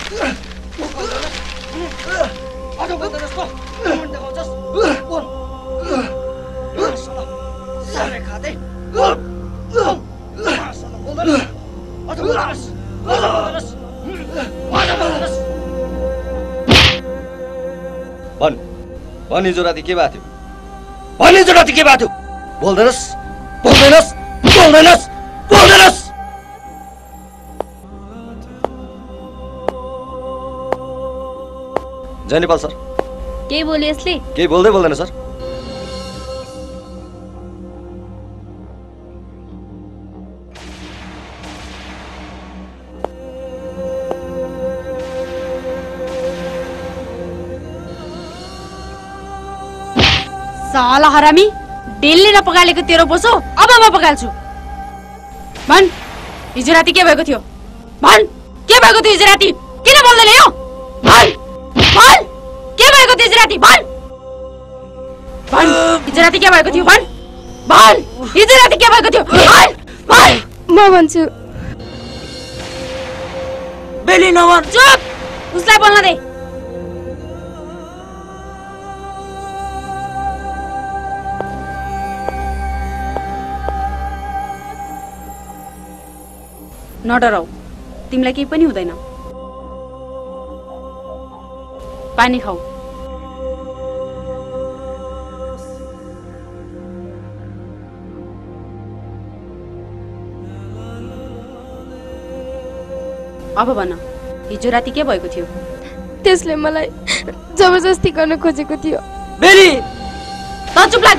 अझ बोल्दैनस् त मन देखाउँछस् बोल सारे खाँदै बोल्दैनस् अझ बोल्दैनस् भन हिजो राति के भएको थियो भन हिजो राति के भएको थियो बोल्दैनस् बोल्दैनस् बोल्दैनस् बोल्दैनस् जयनेपाल सर के बोले यसले के बोल्दै बोल्दैन सर साला हरामी डेलले नपकालेको तेरो बोसो अब म पकाल्छु भन हिजो राति के भएको थियो भन के भएको थियो हिजो राति किन बोल्दैन यो भन भन के भएको थियो हिजो राति भन भन हिजो राति के भएको थियो भन भन हिजो राति के भएको थियो भन भन म भन्छु बेली नभन चुप उसलाई बोल्न दे नडराऊ तिमीलाई केही पनि हुँदैन पानी खाऊ अब भन हिजो राति के भएको थियो त्यसले मलाई जबरजस्ती गर्न खोजेको थियो बेली त चुप लाग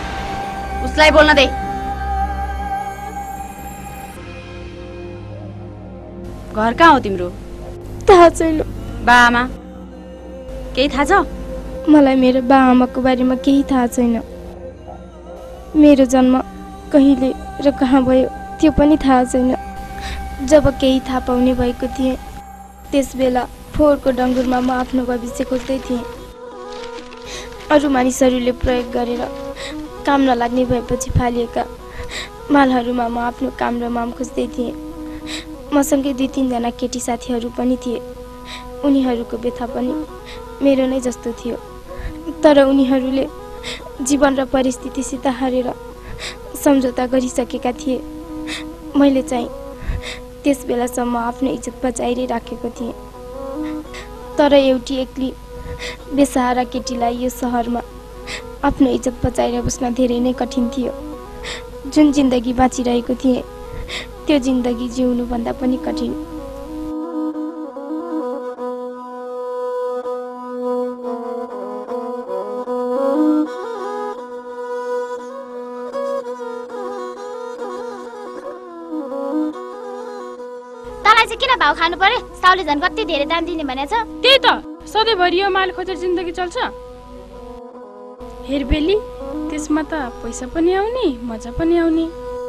उसलाई बोल्न दे घर कहाँ हो तिम्रो थाहा छैन बा आमा केही थाहा छ मलाई मेरो बा आमाको बारेमा केही थाहा छैन मेरो जन्म कहिले र कहाँ भयो त्यो पनि थाहा छैन जब केही थाहा पाउने भएको थिएँ त्यसबेला फोहोरको डङ्गुरमा म आफ्नो भविष्य खोज्दै थिएँ अरू मानिसहरूले प्रयोग गरेर काम नलाग्ने भएपछि फालिएका मालहरूमा म आफ्नो काम र माम खोज्दै थिएँ मसँगै 2-3 केटी साथीहरू पनि थिए उनीहरूको व्यथा पनि मेरो नै जस्तो थियो तर उनीहरूले जीवन र परिस्थितिसित हारेर सम्झौता गरिसकेका थिए मैले चाहिँ त्यस बेलासम्म आफ्नो इज्जत बचाएर राखेको थिएँ तर एउटी एक्ली बेसहारा केटीलाई यो सहरमा आफ्नो इज्जत बचाएर बस्न धेरै नै कठिन थियो जुन जिन्दगी बाँचिरहेको थिएँ त्यो जिन्दगी जिउनु भन्दा पनि कठिन तँलाई चाहिँ किन भाउ खानु पर्यो साउले झन् कति धेरै दाम दिने भनेछ त्यही त सधैँभरि यो माल खोजेर जिन्दगी चल्छ हेरबेली त्यसमा त पैसा पनि आउने मजा पनि आउने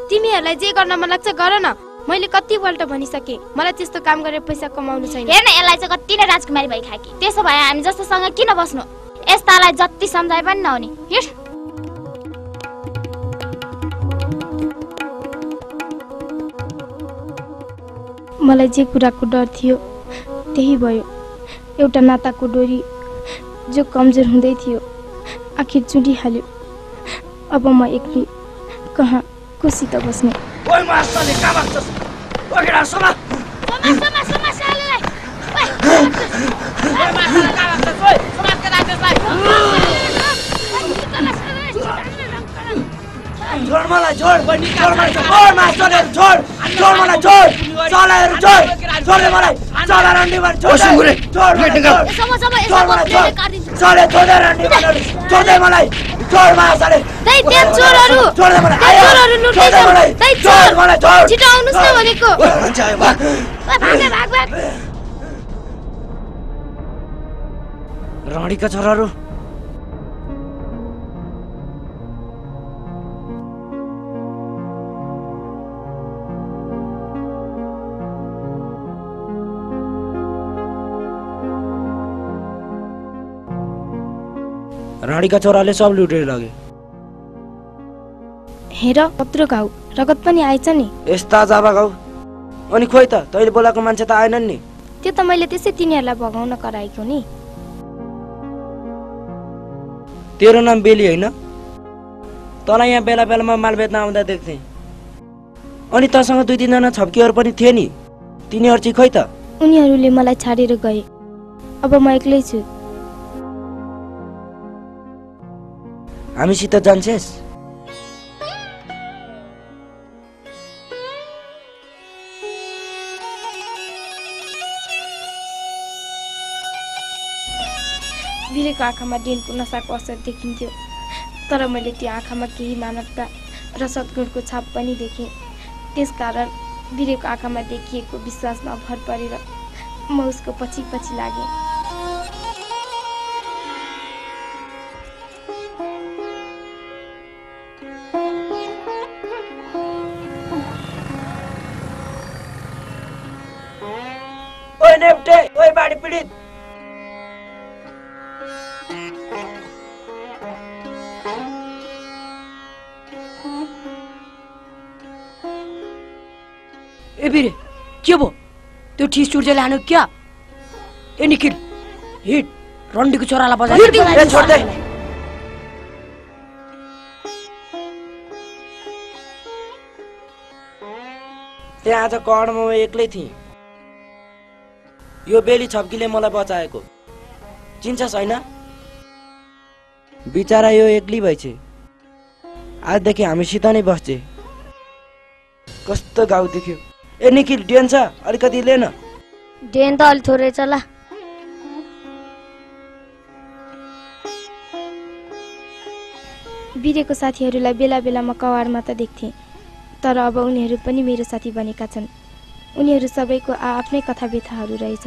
तिमीहरूलाई जे गर्न मन लाग्छ गर न मैले कतिपल्ट भनिसके मलाई त्यस्तो काम गरेर पैसा कमाउनु छैन हेर्न यसलाई चाहिँ कति नै राजकुमारी भइ खाकी त्यसो भए हामी जस्तोसँग किन बस्नु यस्तालाई जति सम्झाए पनि नहुने हिँड मलाई जे कुराको डर थियो त्यही भयो एउटा नाताको डोरी जो कमजोर हुँदै थियो आखिर चुडिहाल्यो अब म एक्लै कहाँ कोसित बस्ने ओइ मास्टरले कहाँ बस्छस् ओइ केटा समा समा सालेलाई ओइ मास्टरले कहाँ बस्छस् ओइ समाज के राख्छस् छोड मलाई छोड छोड मलाई छोड मास्टरले छोड छोड मलाई छोड चलाहरू छोड छोड्दे मलाई चला रन्डीमा छोड छोड चले छोड्दे रन्डीमा छोड्दे मलाई छोड मास्टरले दाइ त्यहाँ चोरहरू छोड्दे मलाई चोरहरू लुट्दैछन् दाइ छोड मलाई छोड छिटो आउनुस् न भनेको मान्छे आयो भाग भाग रानीका छोराहरू रानीका छोराले सब लुटेर लगे हेर कत्रो घाउ रगत पनि आएछ नि यस्ता जाबा घाउ अनि खोइ त तैले बोलाएको मान्छे त आएनन् नि त्यो त मैले त्यसै तिनीहरूलाई भगाउन कराएको नि। तेरो नाम बेली होइन? तँलाई यहाँ बेला बेलामा माल बेच्न आउँदा देख्थेँ। अनि तँसँग 2-3 जना छप्कीहरू पनि थिए नि, तिनीहरू चाहिँ खै त? उनीहरूले मलाई छाडेर गए। अब म एक्लै छु। हामीसित जान्छेस्? वीरेको आँखामा डेनको नसाको असर देखिन्थ्यो, तर मैले त्यो आँखामा केही मानवता र सद्गुणको छाप पनि देखेँ। त्यसकारण वीरेको आँखामा देखिएको विश्वासमा भर परेर म उसको पछि पछि लागेँ। ओए नेप्टे, ओए बाढी पीडित, ए वीरे के भयो? त्यो ठिस चुर्जेले हान्यो क्या? ए निखिल हिट रन्डीको छोरालाई बजा। ए छोड दे। त्यहाँ आज कणमा म एक्लै थिएँ। यो बेली छप्कीले मलाई बचाएको, चिन्छस् होइन? बिचारा यो एक्लै भएछ, आजदेखि हामीसित नै बस्छे। कस्तो गाउँ देख्यो। ए निखिल डेन छ, अलिकति ले न। डेन त अलि थोरै छ ल। वीरेको साथीहरूलाई बेला बेलामा कवाडमा त देख्थेँ, तर अब उनीहरू पनि मेरो साथी बनेका छन्। उनीहरू सबैको आफ्नै कथा व्यथाहरू रहेछ।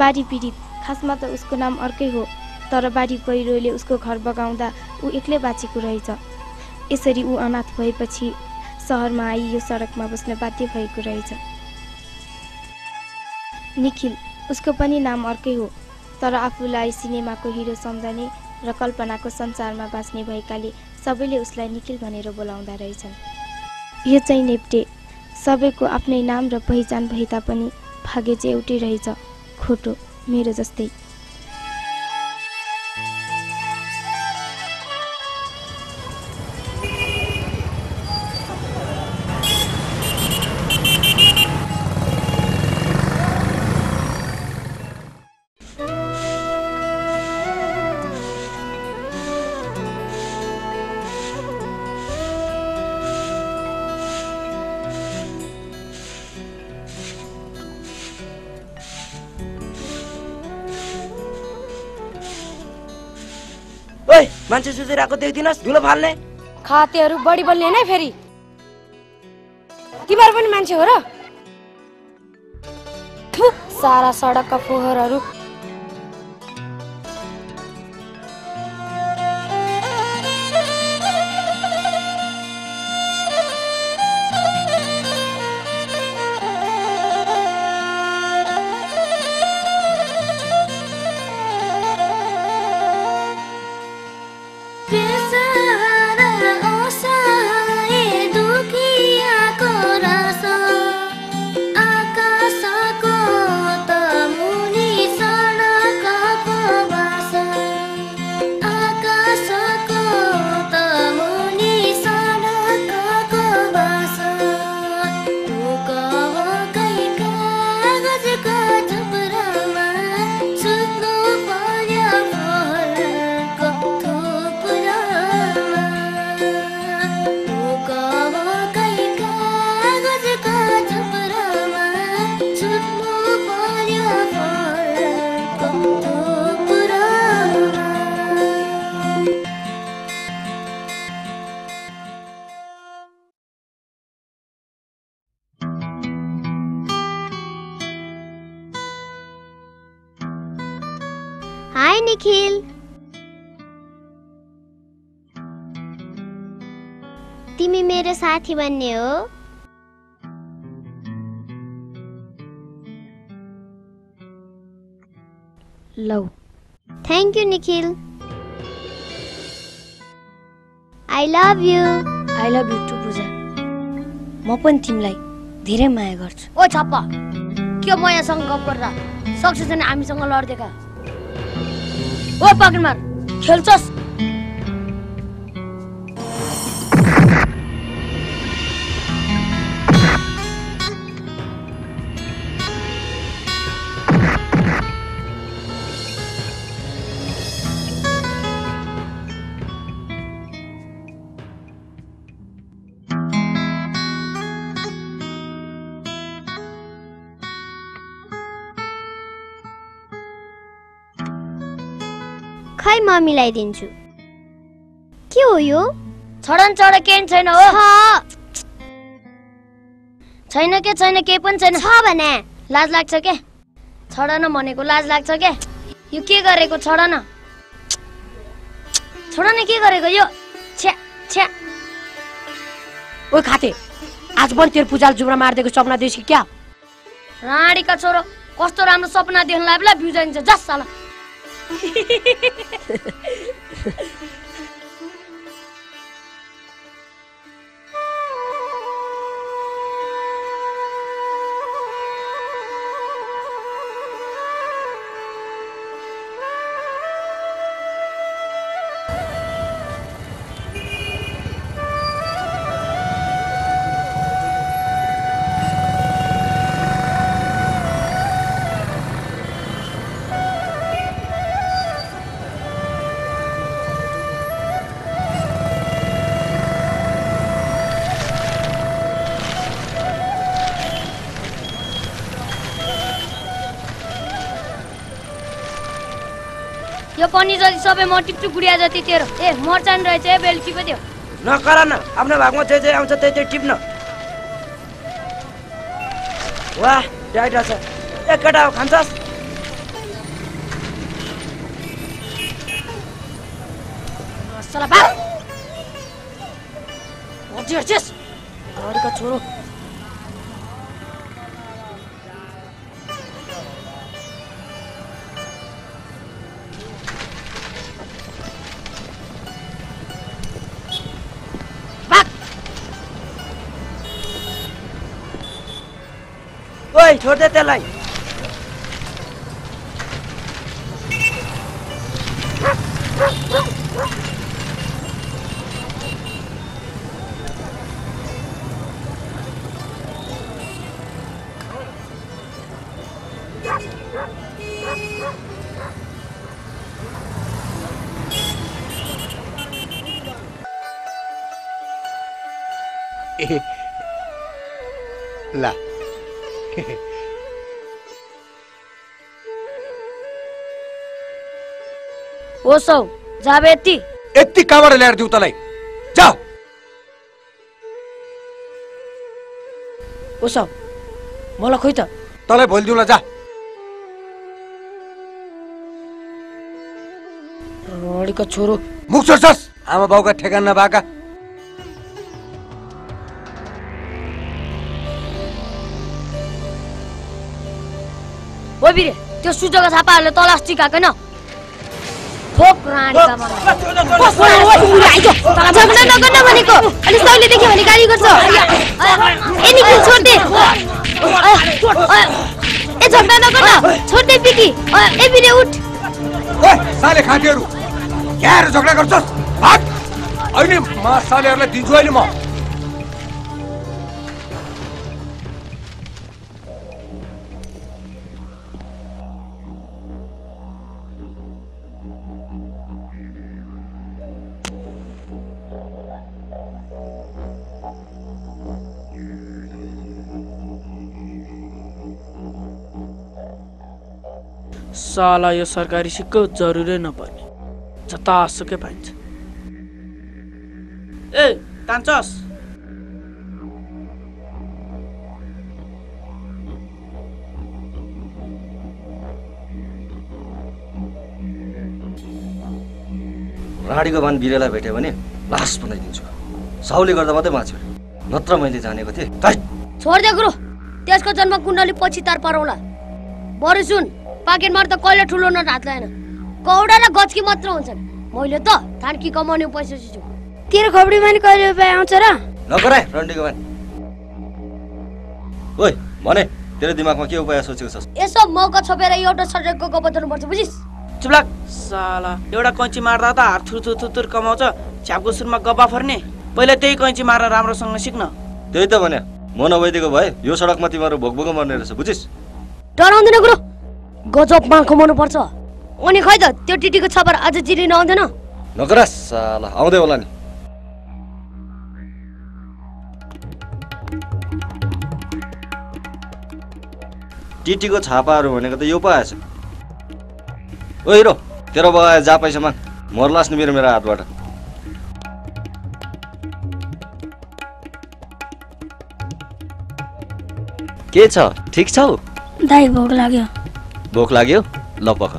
बाढी पीडित, खासमा त उसको नाम अर्कै हो, तर बाढी पहिरोले उसको घर बगाउँदा ऊ एक्लै बाँचेको रहेछ। यसरी ऊ अनाथ भएपछि सहरमा आई यो सडकमा बस्न बाध्य भएको रहेछ। निखिल, उसको पनि नाम अर्कै हो, तर आफूलाई सिनेमाको हिरो सम्झने र कल्पनाको संसारमा बाँच्ने भएकाले सबैले उसलाई निखिल भनेर बोलाउँदा रहेछन्। यो चाहिँ नेप्टे, सबैको आफ्नै नाम र पहिचान भए तापनि भाग्य चाहिँ एउटै रहेछ, खोटो, मेरो जस्तै। ओए मान्छे सुतिरहेको देखिदिनुहोस्, धुलो फाल्ने। खातेहरू बढी बोल्ने नै फेरि। तिमीहरू पनि मान्छे हो र? थु, सारा सडकका फोहोरहरू। हाय निखिल, तिमी मेरो साथी बन्ने हो? लौ। Thank you Nikhil. I love you. I love you to Puja. म पनि तिमीलाई धेरै माया गर्छु। ओ छप्पा, के म यहाँसँग गफ गरेर सक्छ छैन हामीसँग लड्देका ओ पाकेटमार खेल्छस् खै म मिलाइदिन्छु के हो यो छडन चढ केही छैन हो छैन के पनि छैन छ भने लाज लाग्छ के छडन भनेको लाज लाग्छ के यो के गरेको छडन के गरेको यो छ्या छ्या ओ खाते आज पनि तेरो पूजाले जुब्रा मार्देको सपना देख्छ क्या राणीका छोरो कस्तो राम्रो सपना देख्नलाई बेला भ्यू जान्छ जस साला यो पनि जति सबै म टिप्चु गुडिया जति तेरो ए मर्चान रहेछ ए बेलकी पो त्यो नकर न आफ्नो भागमा जे जे आउँछ त्यही त्यही टिप्न वाह टाइट छ एक केटा हो खान्छस् साला भाग हर्छस् अरूका छोरो ओइ छोड दे त्यसलाई ला ओ सौ जाबे यति कहाँबाट ल्याएर दिउ तलाई जाऊ ओसो मलाई खोइ त तलाई भोलि दिउँला जा अडिका छोरो मुख छोड्छस् आमा बाउका ठेगान नभएका ओ बिरे त्यो सुजोको छापाहरूले तलास टिकाएको न फोक राणीका झगडा नगर्न भनेको अनि सबले देख्यो भने गाली गर्छ ए निखिल छोड दे ए झगडा नगर्न छोड दे बिकी ए बिरे उठ ओए साले खातीहरु क्यार झगडा गर्छस् भाग अहिले म सालेहरुलाई दिन्छु अहिले म साला यो सरकारी सिक्को जरुरै नपर्ने जतासुकै पाइन्छ ए कान्छस राडीको बान बिरेलाई भेट्यो भने लास बनाइदिन्छु साउले गर्दा मात्रै बाँच्यो नत्र मैले जानेको थिएँ छोड दे गुरु त्यसको जन्म कुण्डली पछि तार पराउला बरु सुन पाकेट मार त कहिले ठुलो न हात लाएन कौडा र गचकी मात्र हुन्छन् मैले त थान्की कमाउने पैसा छु तेरो खबडी माने कहिले उपाय आउँछ र नगराए रन्डीको बान ओइ भने तेरो दिमागमा के उपाय सोचेको छस्? यसो मौका छोपेर एउटा सडकको गफ बताउनुपर्छ बुझिस्? चुप्लाक साला एउटा कैँची मार्दा त हात थुर कमाउँछ छ्यापको सुरमा गब्बा फर्ने पहिला त्यही कैँची मारेर राम्रोसँग सिक्न त्यही त भने म नभइदिएको भए यो सडकमा तिमीहरू भोकभोक मर्ने रहेछ बुझिस्? डराउँदैन गुरु गजब मान कमाउनु पर्छ अनि खै त त्यो टिटीको छपर आज जिरिन आउँदैन नगरास साला आउँदै होला नि टिटीको छापाहरू भनेको त यो पो आएछ ओ हिरो तेरो बाबा जा पैसा माग मर्लास् नि मेरो हातबाट के छ ठीक छौ दाइ भोक लाग्यो ल पख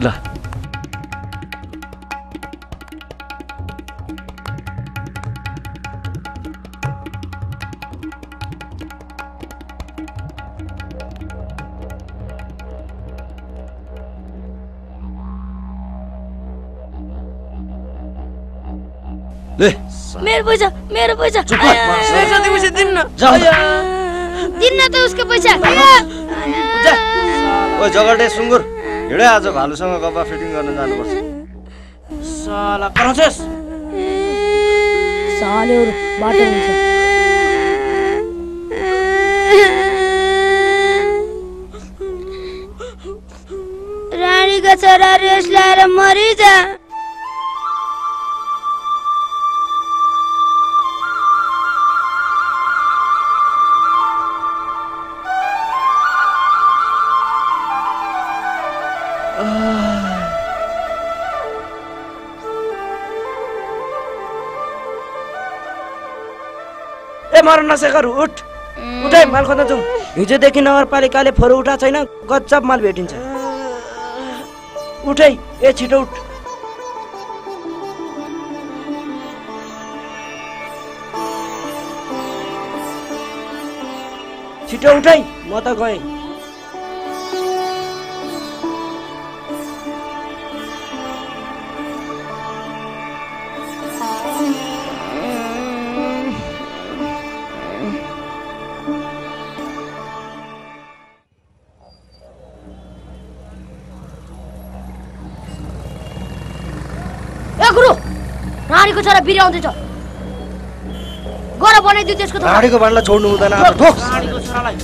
ल मेरो पैसा दिन्न त उसको पैसा ओ जगडे सुँगुर हिँडे आज भालुसँग गप्पा फिटिङ गर्न जानुपर्छ साला कराउँछस् सालेहरु बाटो हुन्छ रानीको छोरा रेस लाएर मरिजा मर नसेकर उठाइ माल खोज्न जाउँ हिजोदेखि नगरपालिकाले फोरो उठा छैन गजब माल भेटिन्छ उठै ए छिटो उठ छिटो उठै म त गएँ रानीको छोरा बिराउँदैछ गएर बनाइदिउ त्यसको त रानीको बाणलाई छोड्नु हुँदैन ठोक रानीको छोरालाई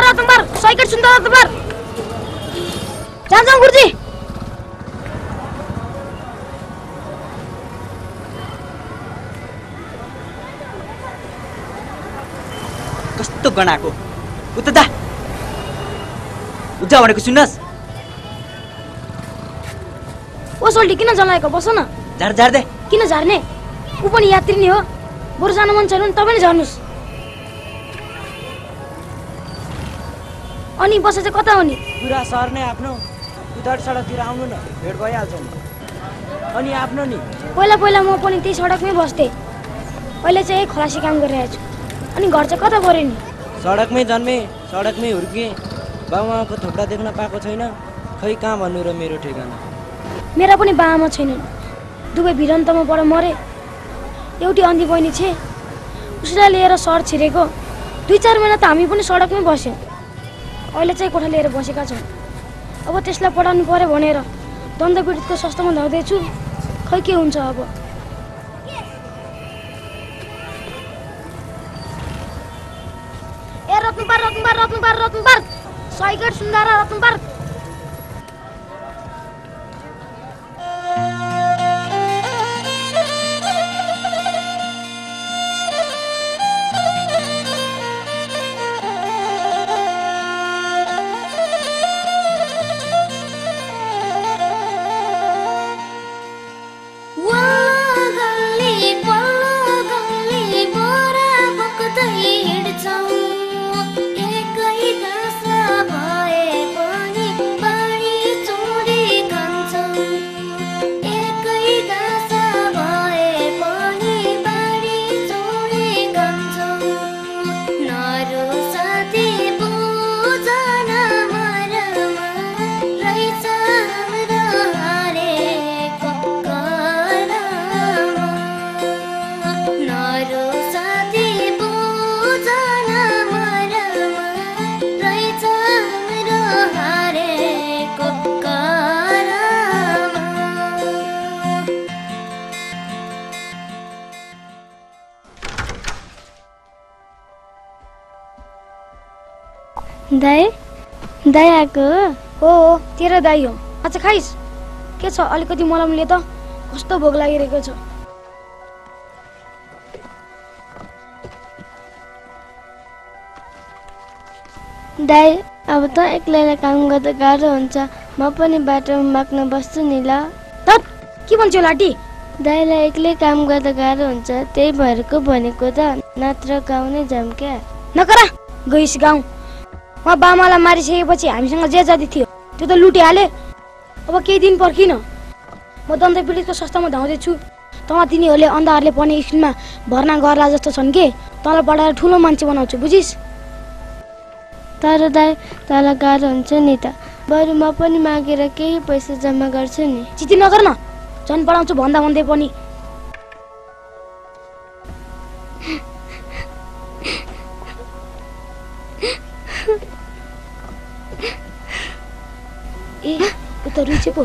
रत्नबार साइकल सुन्दर रत्नबार जान्छौँ गुरुजी कस्तो गनाको उता दा उजा भनेको सुन्नस् ओ सोल्टी किन जलाएको बस न झार दे किन झार्ने उ पनि यात्री नै हो बरु जान मन छैन तपाईँ नै झर्नुस् अनि बस चाहिँ कता हो नि पुरा सहर नै आफ्नो उतार सडकतिर आउनु न भेट भइहाल्छ नि अनि आफ्नो नि पहिला म पनि त्यही सडकमै बस्थेँ अहिले चाहिँ खलासी काम गरिरहेको छु अनि घर चाहिँ कता गऱ्यो नि सडकमै जन्मे सडकमै हुर्केँ बाबुआमाको थोप्रा देख्न पाएको छैन खै कहाँ भन्नु र मेरो ठेगाना मेरा पनि बाआमा छैनन् दुवै भिरन्तमा पर मरे एउटी अन्धी बहिनी छे उसलाई लिएर सहर छिरेको 2-4 महिना त हामी पनि सडकमै बस्यौँ अहिले चाहिँ कोठा लिएर बसेका छौँ अब त्यसलाई पढाउनु पर्यो भनेर दण्डपीडितको संस्थामा धाउँदैछु खै के हुन्छ अब ए रत्नबार साइकल सुन्दर रत्नबार दाइ दाइ आएको हो तेरो दाइ हो। अच्छा खाइस् के छ अलिकति मलमले त कस्तो भोक लागिरहेको छ। दाइ अब त एक्लैलाई काम गर्दा गाह्रो हुन्छ, म पनि बाटोमा माग्न बस्छु नि ल। तत के भन्छौ लाटी? दाइलाई एक्लै काम गर्दा गाह्रो हुन्छ, त्यही भएर भनेको त, नत्र गाउँ नै जाऊँ क्या। नकरा गइस गाउँ। म बामालाई मारिसकेपछि हामीसँग जे जाति थियो त्यो त लुटिहाले। अब केही दिन पर्खिन, म दन्त पीडितको संस्थामा धाउँदैछु। तँ तिनीहरूले अन्धाहरूले पढ्ने स्कुलमा भर्ना गर्ला जस्तो छन् कि तँलाई पढाएर ठुलो मान्छे बनाउँछु बुझिस्। तर दाइ तँलाई गाह्रो हुन्छ नि त, बरु म पनि मागेर केही पैसा जम्मा गर्छु नि। चिति नगर न, झन् पढाउँछु भन्दा भन्दै पनि। ए उ त रुचे पो।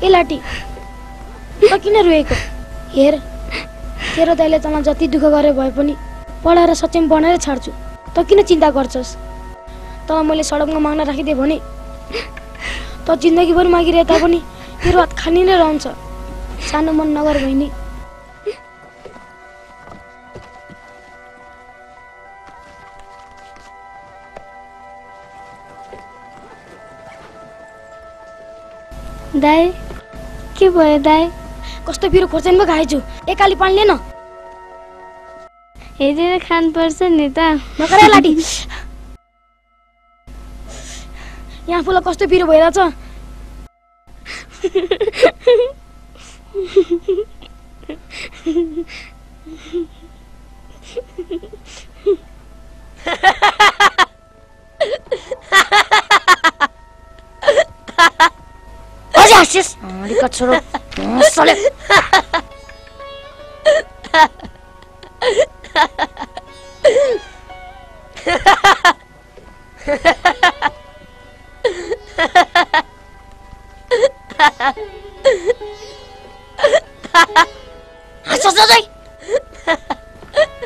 ए लाटी त किन रोएको? हेर तेरो दाइले तँलाई जति दुःख गरे भए पनि पढाएर सक्षम बनाएर छाड्छु। त किन चिन्ता गर्छस्? त मैले सडकमा माग्न राखिदिएँ भने त जिन्दगीभर मागिरहे तापनि तेरो हात खाली नै रहन्छ। सानो मन नगर बहिनी। दाइ के भयो दाइ? कस्तो पिरो खोर्सानी पो खाएछु, एकाली पानी लिएन। हेरेर खानुपर्छ नि त। नकरा लाटी, यहाँ फुल कस्तो पिरो भइरहेछ। अझै हाँसिस् अलिक छोरो सले।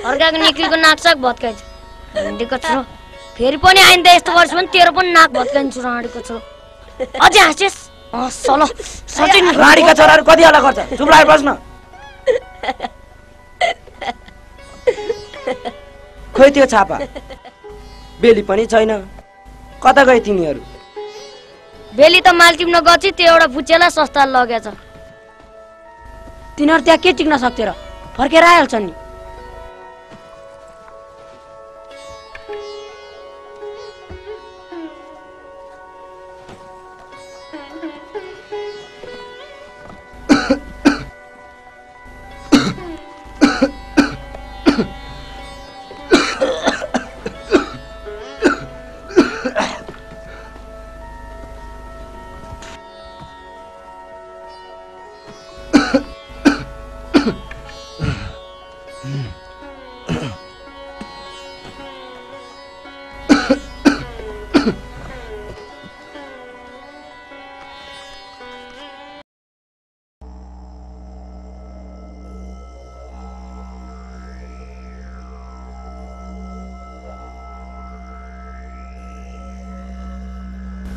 अर्काको निक्लीको नाकसाक भत्काइन्छ राँडीको छोरो। फेरि पनि आइन्दा यस्तो गर्छु भने तेरो पनि नाक भत्काइन्छु राँडीको छोरो। अझै हाँसिस् सलो सचिन। राणीका छोराहरू कति हल्ला गर्छ, चुप लाएर बस्न। खोइ त्यो छापा बेली पनि छैन, कता गए तिमीहरू? बेली त माल टिप्न गएछ, त्यो एउटा फुचेला सस्ता लगेछ। तिनीहरू त्यहाँ के टिक्न सक्थ्यो र, फर्केर आइहाल्छन् नि।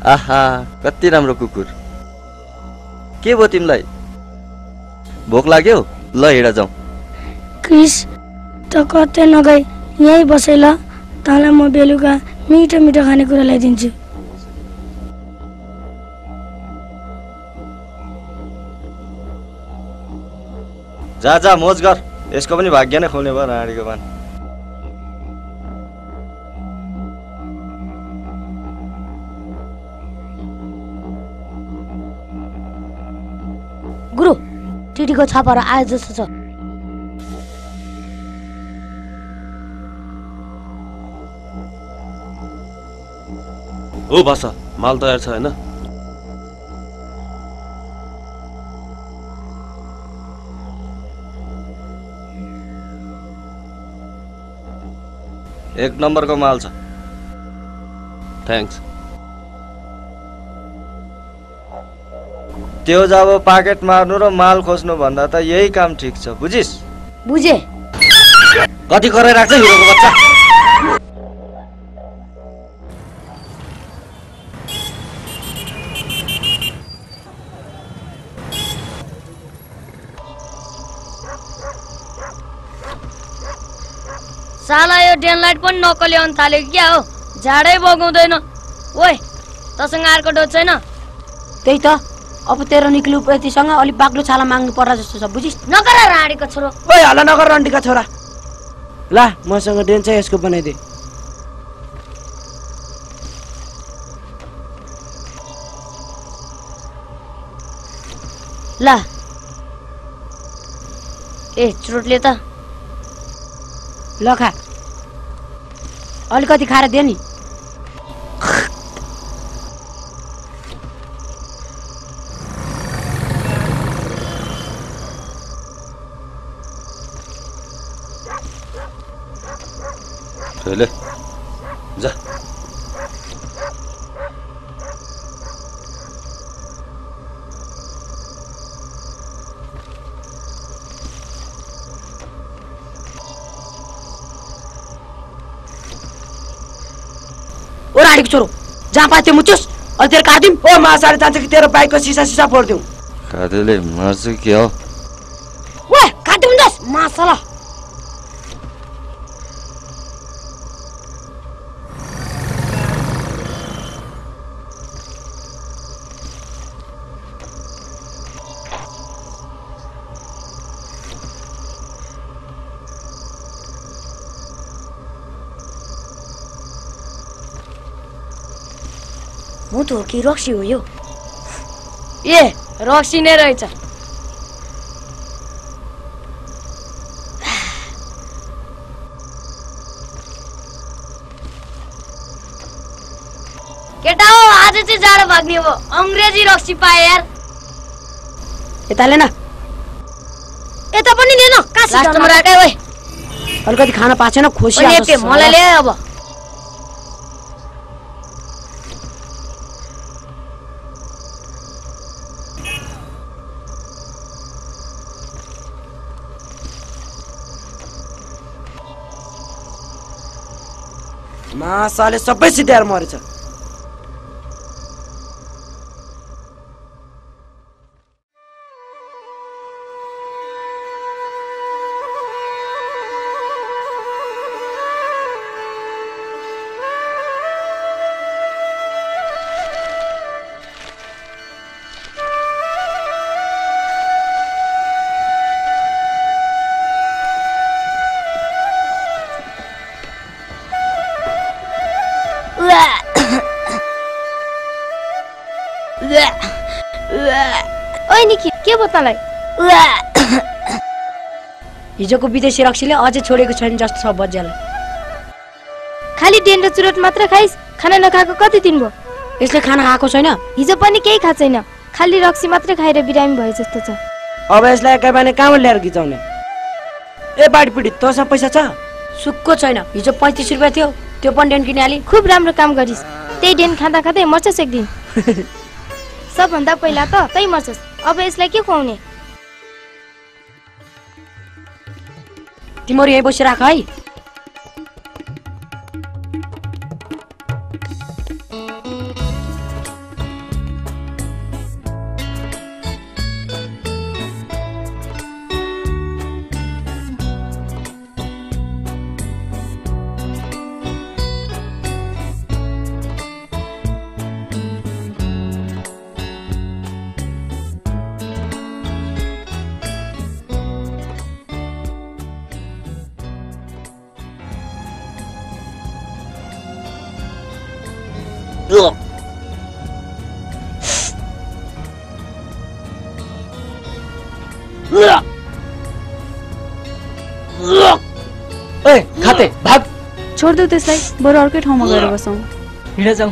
आहा कति राम्रो कुकुर। के भयो तिमीलाई, भोक लाग्यो? ल हिँड जाउँ। क्रिस त कतै नगई यहीँ बसेँ ल, तँलाई म बेलुका मिठो मिठो खानेकुरा ल्याइदिन्छु। जा जा मोज गर, यसको पनि भाग्य नै खोल्ने भयो राणीको बान। गुरु टिटीको छापाहरू आए जस्तो छ। ओ भाषा माल तयार छ हैन? एक नम्बरको माल छ। थ्याङ्क्स। त्यो जब पाकेट मार्नु र माल खोज्नु भन्दा त यही काम ठिक छ, बुझिस्? बुझे। कति कराइराख्छ हिरोको बच्चा। साला यो डेन लाइट पनि नक्कली आउन थाल्यो क्या हो झाडै बगाउँदैन ओए तसँग अर्को डोज छैन त्यही त अब तेरो निक्लु प्रतिसँग अलि बाक्लो छाला माग्नु पर्ला जस्तो छ बुझिस् नगर राडीको छोरो ओए हल्ला नगर रन्डीका छोरा ला मसँग डेन छ यसको बनाइदे ला ए चुरोटले त ल खा अलिकति खाएर दे नि ले जा ओ राडीको छोरो जहाँ पाए त्यो मुचुस अनि तेरो काटिम ओ मासाले जान्छ कि तेरो बाइकको सिसा फोड्दिउँ काटेले मर्छ के हो ओए काटिम दस मासला म त हो कि रक्सी हो यो ए रक्सी नै रहेछ केटा हो आज चाहिँ जाडो भाग्ने हो अंग्रेजी रक्सी पाए यार यता लेन यता पनि लिएन लास्टमा राखे ओए अलिकति खान पाछेन खोसी आछ मलाई ल्याए अब मासाले सबै सिध्याएर मरेछ ओइ निकी के भयो तँलाई हिजोको विदेशी रक्सीले अझै छोडेको छैन जस्तो छ बज्यालाई खाली डेन र चुरोट मात्र खाइस खाना नखाएको कति दिन भयो यसले खाना खाएको छैन हिजो पनि केही खाएको छैन खाली रक्सी मात्र खाएर बिरामी भयो जस्तो छ अब यसलाई एकै बाने कहाँबाट ल्याएर गिचाउने ए बाढी पीडित तँसँग पैसा छ सुक्को छैन हिजो 35 रुपियाँ थियो त्यो पनि डेन किनिहाली खुब राम्रो काम गरिस् त्यही डेन खाँदा खाँदै मर्छस् एक दिन सबभन्दा पहिला त तै मर्छस् अब यसलाई के खुवाउने तिमीहरू यही बसिराख है ए खाते भाग छोड देऊ त्यसलाई बरु अर्कै ठाउँमा गएर बसौँ हिँड जाऊ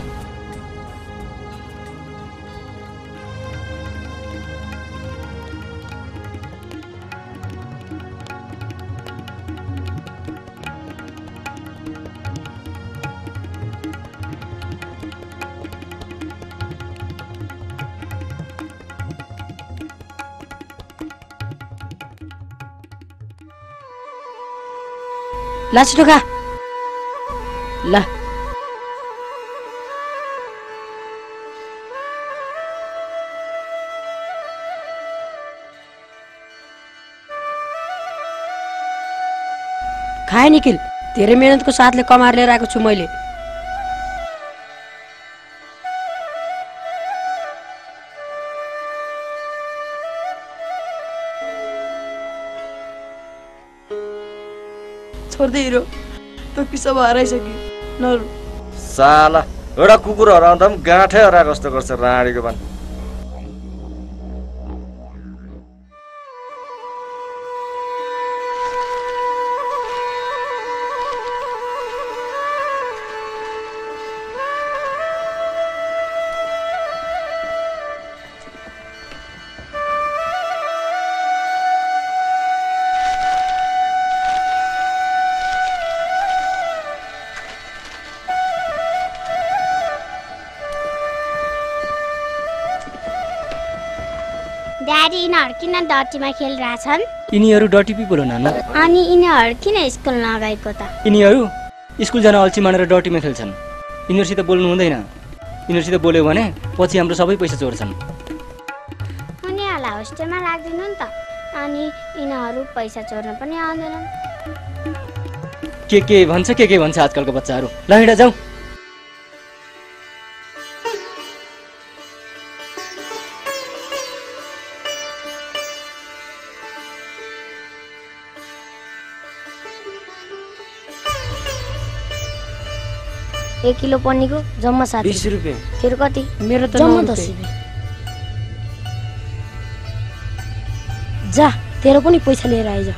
ला छिटो खा ला खाए निखिल धेरै मेहनतको साथले कमाएर लिएर आएको छु मैले। छोड्दै हिरो त कि सब हराइसक्यो नरु। साला एउटा कुकुर हराउँदा पनि गाँठै हराएको जस्तो गर्छ राँडीको बान। ड्याडी यिनीहरू किन डटीमा खेलिरहेछन्? यिनीहरू डटी पिपल हो नानु। अनि यिनीहरू किन स्कुल नगएको त? यिनीहरू स्कुल जान अल्छी मानेर डटीमा खेल्छन्। यिनीहरूसित बोल्नु हुँदैन। यिनीहरूसित बोल्यो भने पछि हाम्रो सबै पैसा चोर्छन्। उनीहरूलाई होस्टेलमा राख्दिनु नि त। अनि यिनीहरू पैसा चोर्न पनि आउँदैनन्। के भन्छ आजकलको बच्चाहरू। ल हिँड जाऊ। एक किलो पन्नीको जम्मा 20 रुपियाँ। तेरो कति? मेरो त जम्मा 10 रुपियाँ। जा तेरो पनि पैसा लिएर आइज।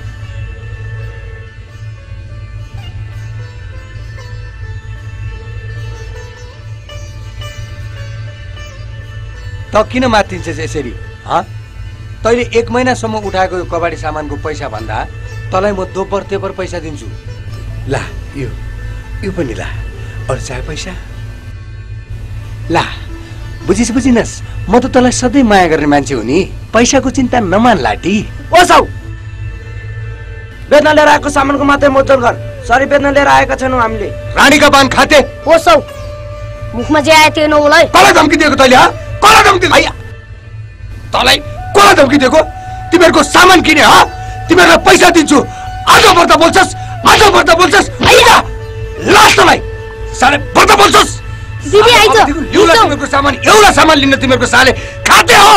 त किन मातिन्छस् यसरी? तैँले 1 महिनासम्म उठाएको यो कबाडी सामानको पैसा भन्दा तँलाई म दोब्बर तेब्बर पैसा दिन्छु। ला यो पनि ला। अरू चाहे पैसा ला। बुझिनस् म त तँलाई सधैँ माया गर्ने मान्छे हो नि। पैसाको चिन्ता नमान लाटी। ओ साउ बेच्न लिएर आएको सामानको मात्रै मोचन गर। सरी बेच्न लिएर आएका छैनौँ हामीले। रानीका बान खाते। ओ सौ मुखमा जे आयो त्यो नबोलाइ। कसलाई धम्की दिएको तैँले? कसलाई धम्की दिएको? तँलाई कसलाई धम्की दिएको? तिमीहरूको सामान किने तिमीहरूलाई पैसा दिन्छु। आज पर्दा बोल्छस् लास्ट तँलाई साले पर्दा बोल्छस्। दिदी आइज। तिमीहरूको सामान एउटा सामान लिन तिमीहरूको साले खाते हो।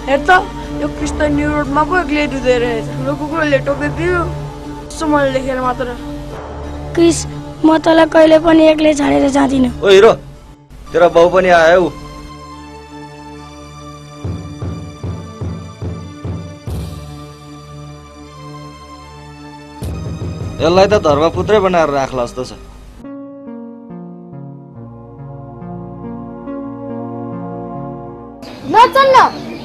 हेर्दा यो कृष्ण न्यू रोडमा पो एक्लै डुब्दै रहेछ। ठुलो कुकुरले टोकिदियो सुमले लेखेर मात्र। क्रिस म तँलाई कहिले पनि एक्लै छाडेर जाँदिन। ओ हिरो तेरो बाउ पनि आयो। यसलाई त धर्मपुत्रै बनाएर राख्ला जस्तो छ। नचल्न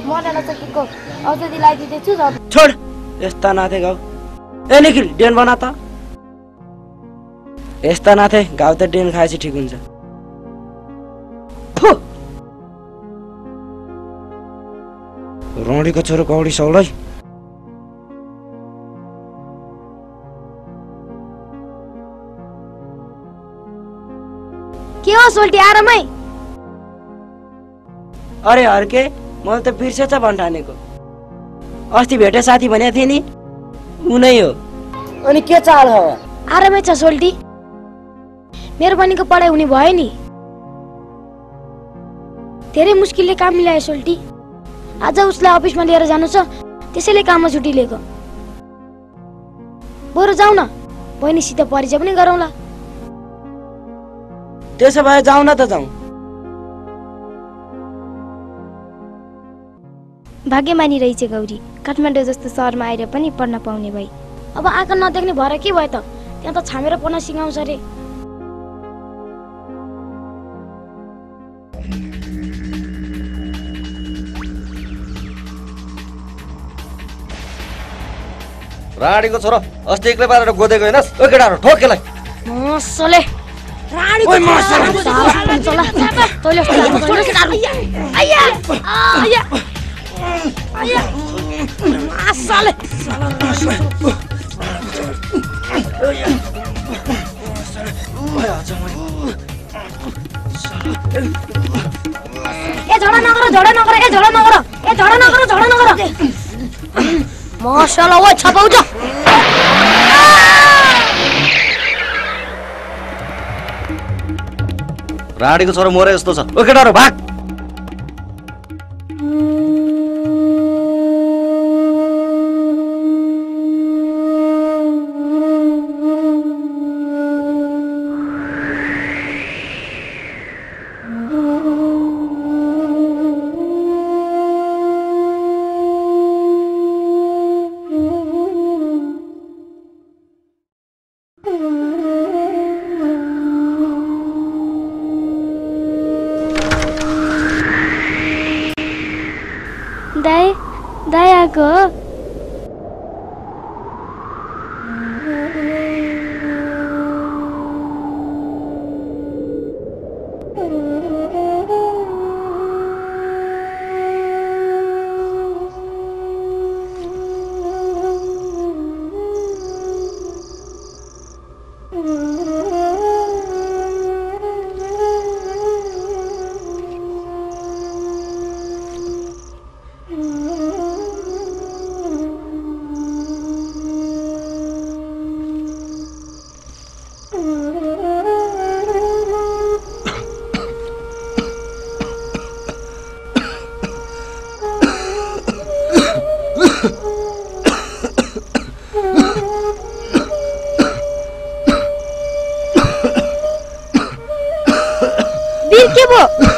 मलाई नसकेको औषधि लगाइदिँदैछु। छोड यस्ता नाथे गाउँ। ए निखिल डेन बना त। यस्ता नाथे गाउँ त डेन खाएपछि ठिक हुन्छ। रौडीको छोरो कौडी सौलाई। के हो सोल्टी आरामै? अरे हर्के मैले त बिर्सेछ भन्ठानेको। अस्ति भेटे साथी भनेको थिएँ नि। उनै हो। अनि के चाल हो? आरामै छ सोल्टी। मेरो बहिनीको पढाइ हुने भयो नि। धेरै मुस्किलले काम मिलायो सोल्टी। आज उसलाई अफिसमा लिएर जानु छ, त्यसैले काममा छुट्टी लिएको। बरु जाऊ न, बहिनीसित परिचय पनि गरौँला। त्यसो भए जाउँ न त जाउँ। भाग्यमानी रहेछ गौरी, काठमाडौँ जस्तो सहरमा आएर पनि पढ्न पाउने भई। अब आँखा नदेख्ने भएर के भयो त? त्यहाँ त छामेर पढ्न सिकाउँछ अरे। राणीको छोरो अस्ति एक्लै पारेर गोदेको हैनस्? ओ केटाहरु ठोक यसलाई। मसले राणीको छोरो तैले केटाहरु आया आया आया मसले ए झडा नगर, झडा नगर, ए झडा नगर, ए झडा नगर, झडा नगर। मसला ओ छपाउँछ। राणीको छोरो मोरे जस्तो छ। ओ केटाहरु भाग। दाइ आएको हो?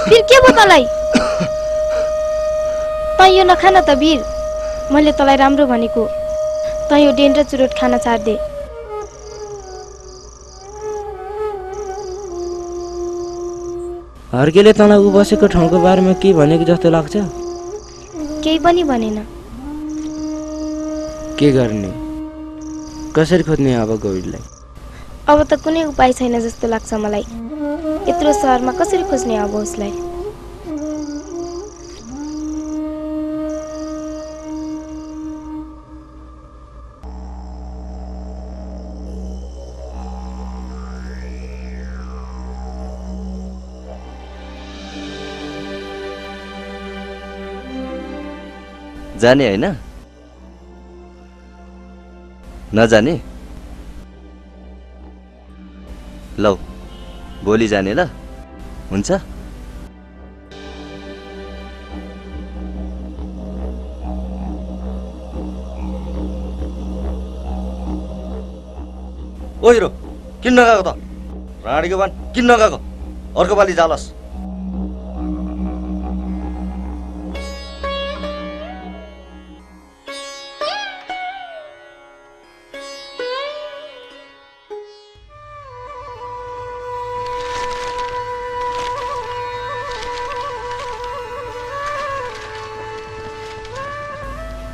वीर के भयो तँलाई? तँ यो नखान त वीर, मैले तँलाई राम्रो भनेको। तँ यो डेन र चुरोट खान छाड्दे। हर्केले तँलाई ऊ बसेको ठाउँको बारेमा के भनेको जस्तो लाग्छ? केही पनि भनेन। के गर्ने? कसरी खोज्ने अब गौरीलाई? अब त कुनै उपाय छैन जस्तो लाग्छ मलाई। यत्रो सहरमा कसरी खोज्ने अब उसलाई? जाने हैन? नजाने? लौ भोलि जाने ल? हुन्छ? ओ हिरो किन नगएको त? राणीको बान किन नगएको? अर्को पालि जालस।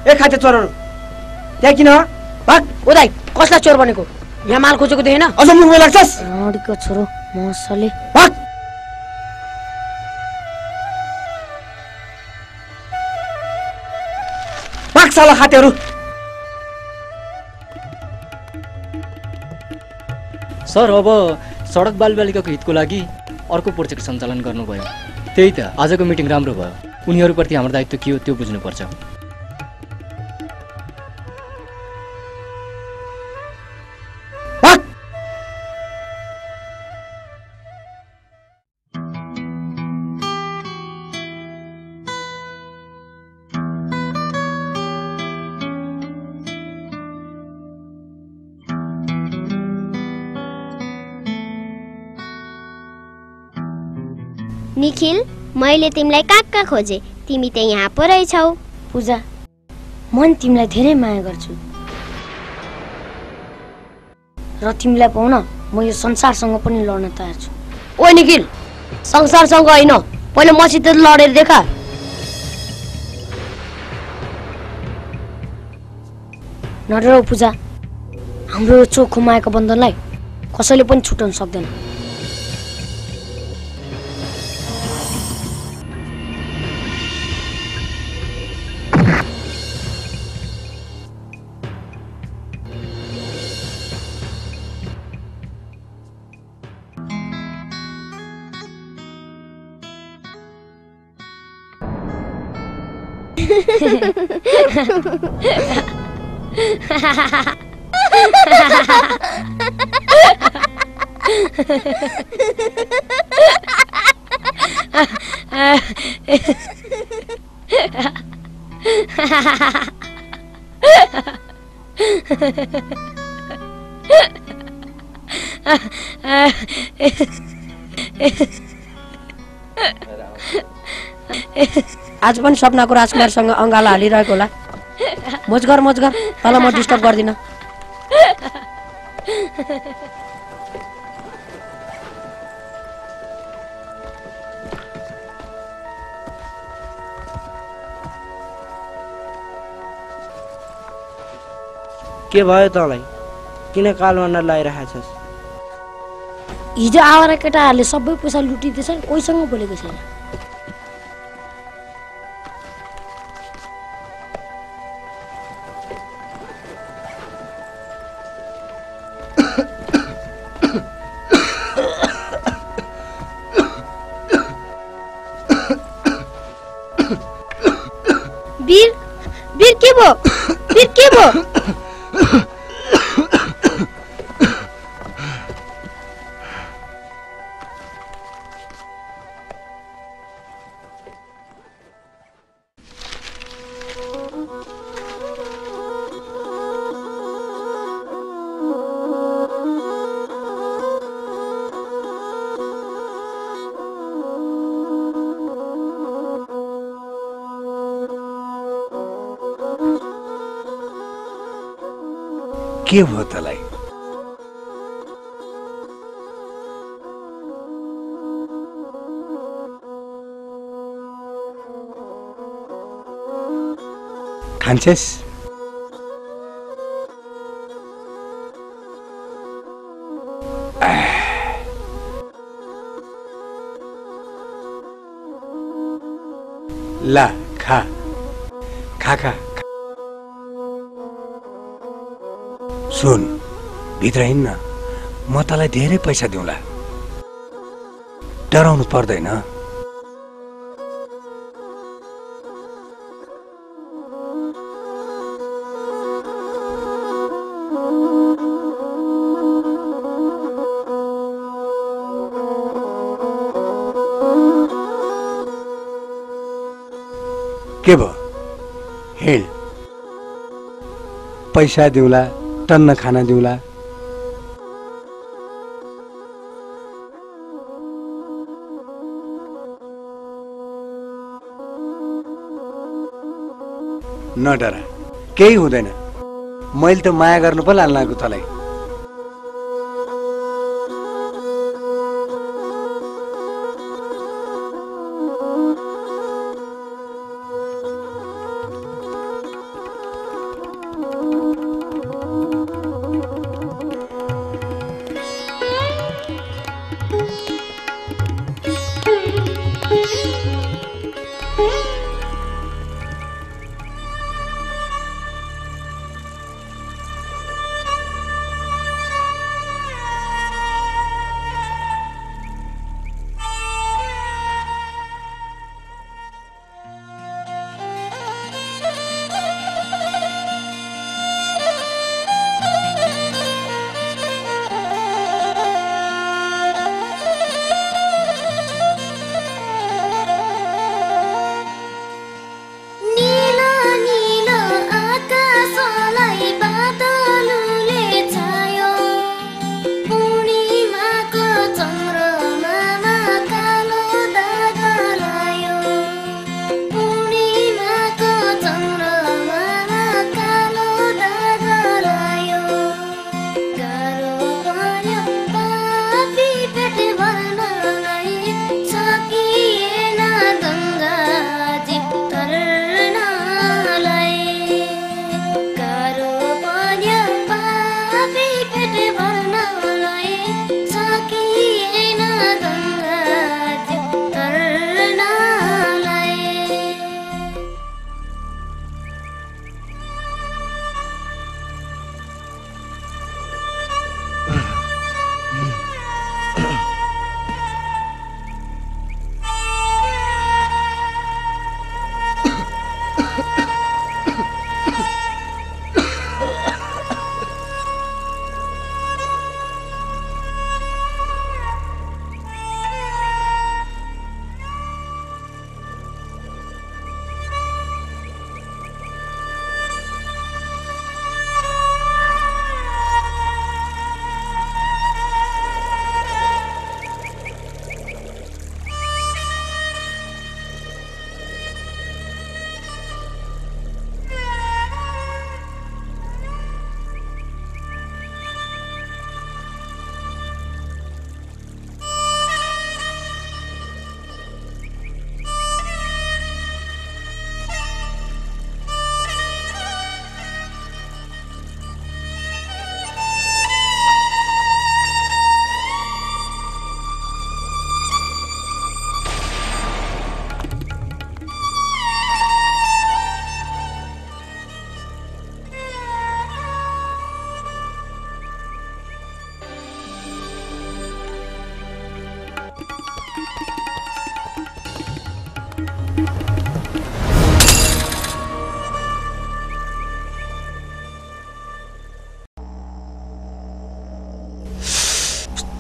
ए खाते चोरहरु त्यहाँ किन भाग? ओ दाइ कसलाई चोर बनेको? यहाँ माल खोजेको देखेन? अझ मुखमा लाग्छस्? राणीको छोरो मसले भाग। भाग साला खातेहरु। सर अब सडक बालबालिकाको हितको लागि अर्को प्रोजेक्ट सञ्चालन गर्नुभयो। त्यही त आजको मिटिङ राम्रो भयो। उनीहरूप्रति हाम्रो दायित्व के हो त्यो बुझ्नुपर्छ। निखिल मैले तिमीलाई कहाँ खोजे तिमी त यहाँ पो रहेछौ। पूजा म नि तिमीलाई धेरै माया गर्छु र तिमीलाई पाउन म यो संसारसँग पनि लड्न तयार छु। ओ निखिल संसारसँग होइन पहिला मसित लडेर देखा। नडराउ पूजा हाम्रो यो चोखो मायाको बन्धनलाई कसैले पनि छुटाउन सक्दैन। आज पनि सपनाको राजकुमारसँग अङ्गाला हालिरहेको होला। मोज गर तल म डिस्टर्ब गर्दिन। के भयो तँलाई? किन कालमा लगाइरहेछस्? हिजो आवारा केटाहरूले सबै पैसा लुटिदिएछन्, कोहीसँग बोलेको छैन। वीर के भो? के भयो तलाई? खान्छेस? ला खा खा खा। सुन भित्र हिँड्न, म तँलाई धेरै पैसा दिउँला, डराउनु पर्दैन। के भयो? हिँड, पैसा दिउँला, टन्न खाना दिउँला। नडरा, केही हुँदैन। मैले त माया गर्नु पो लान्लाको तँलाई।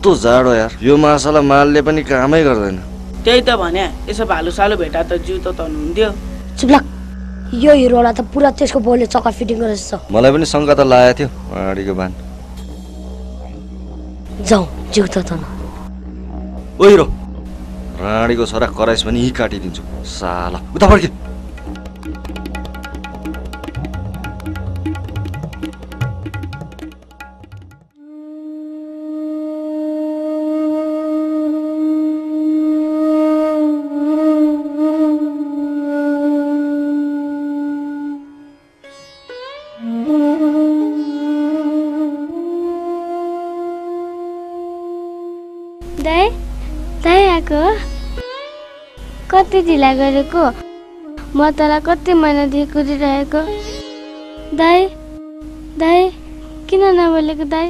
कस्तो जाडो यार यो माछालाई मालले पनि कामै गर्दैन त्यही त भने यसो भालु सालु भेटा त जिउ त तन्नुहुन्थ्यो चुप लाग यो हिरोला त पुरा त्यसको बोलले चक्का फिटिङ गरेछ मलाई पनि शङ्का त लागेको थियो अगाडिको बान जाऊ जिउ त तन ओ हिरो राणीको छोरा कराइस भने यही काटिदिन्छु साला उता फर्के कति ढिला गरेको म तँलाई कति महिनादेखि कुदिरहेको दाइ दाइ किन नबोलेको दाइ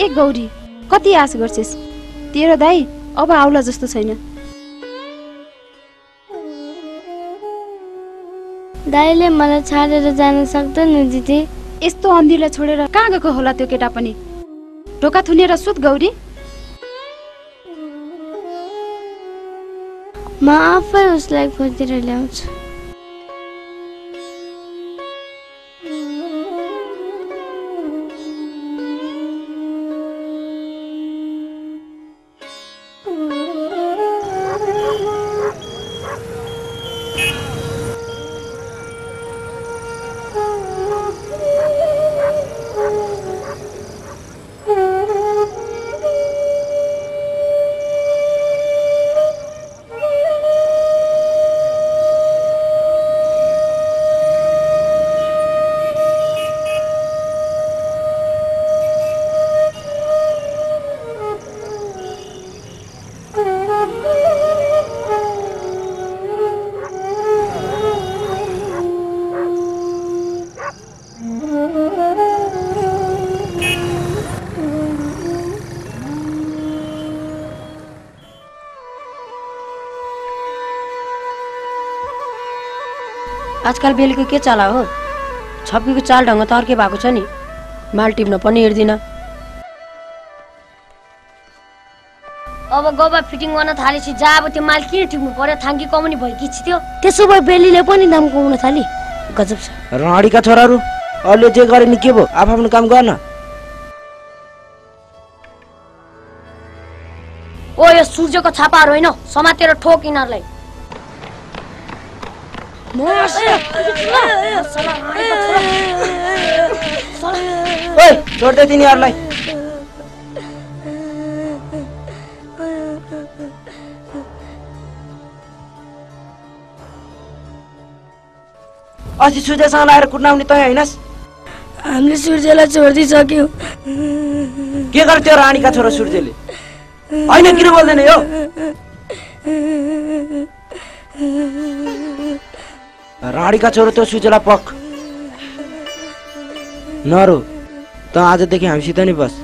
ए गौरी कति आश गर्छेस् तेरो दाइ अब आउला जस्तो छैन दाइले मलाई छाडेर जान सक्दैन दिदी यस्तो अन्धीलाई छोडेर कहाँ गएको होला त्यो केटा पनि ढोका थुनेर सुत गौरी म आफै उसलाई खोजेर ल्याउँछु आजकल बेलुकी के चाला हो छप्कीको चाल ढङ्ग त अर्कै भएको छ नि माल टिप्न पनि हिँड्दिन अब गोबा फिटिङ गर्न थालेपछि जा अब त्यो माल किन टिप्नु पर्यो थाङ्की कमाउने भएकी थियो त्यसो भए बेलीले पनि दाम कमाउन थाली गजब छ राणीका छोराहरू अरूले जे गरे नि के भयो आफ्नो काम गर्न ओ यो सूर्यको छापाहरू होइन समातेर ठोक यिनीहरूलाई छोड्दै तिनीहरूलाई अस्ति सूर्यसँग लगाएर कुट्नाउने तै हैनस् हामीले सूर्यलाई छोडिदिइसक्यौँ के गर्यो त्यो रानीका छोरा सूर्यले होइन किन बोल्दैन यो राणीका छोरो त्यो सूर्यलाई पक नरो त आजदेखि हामीसित नि बस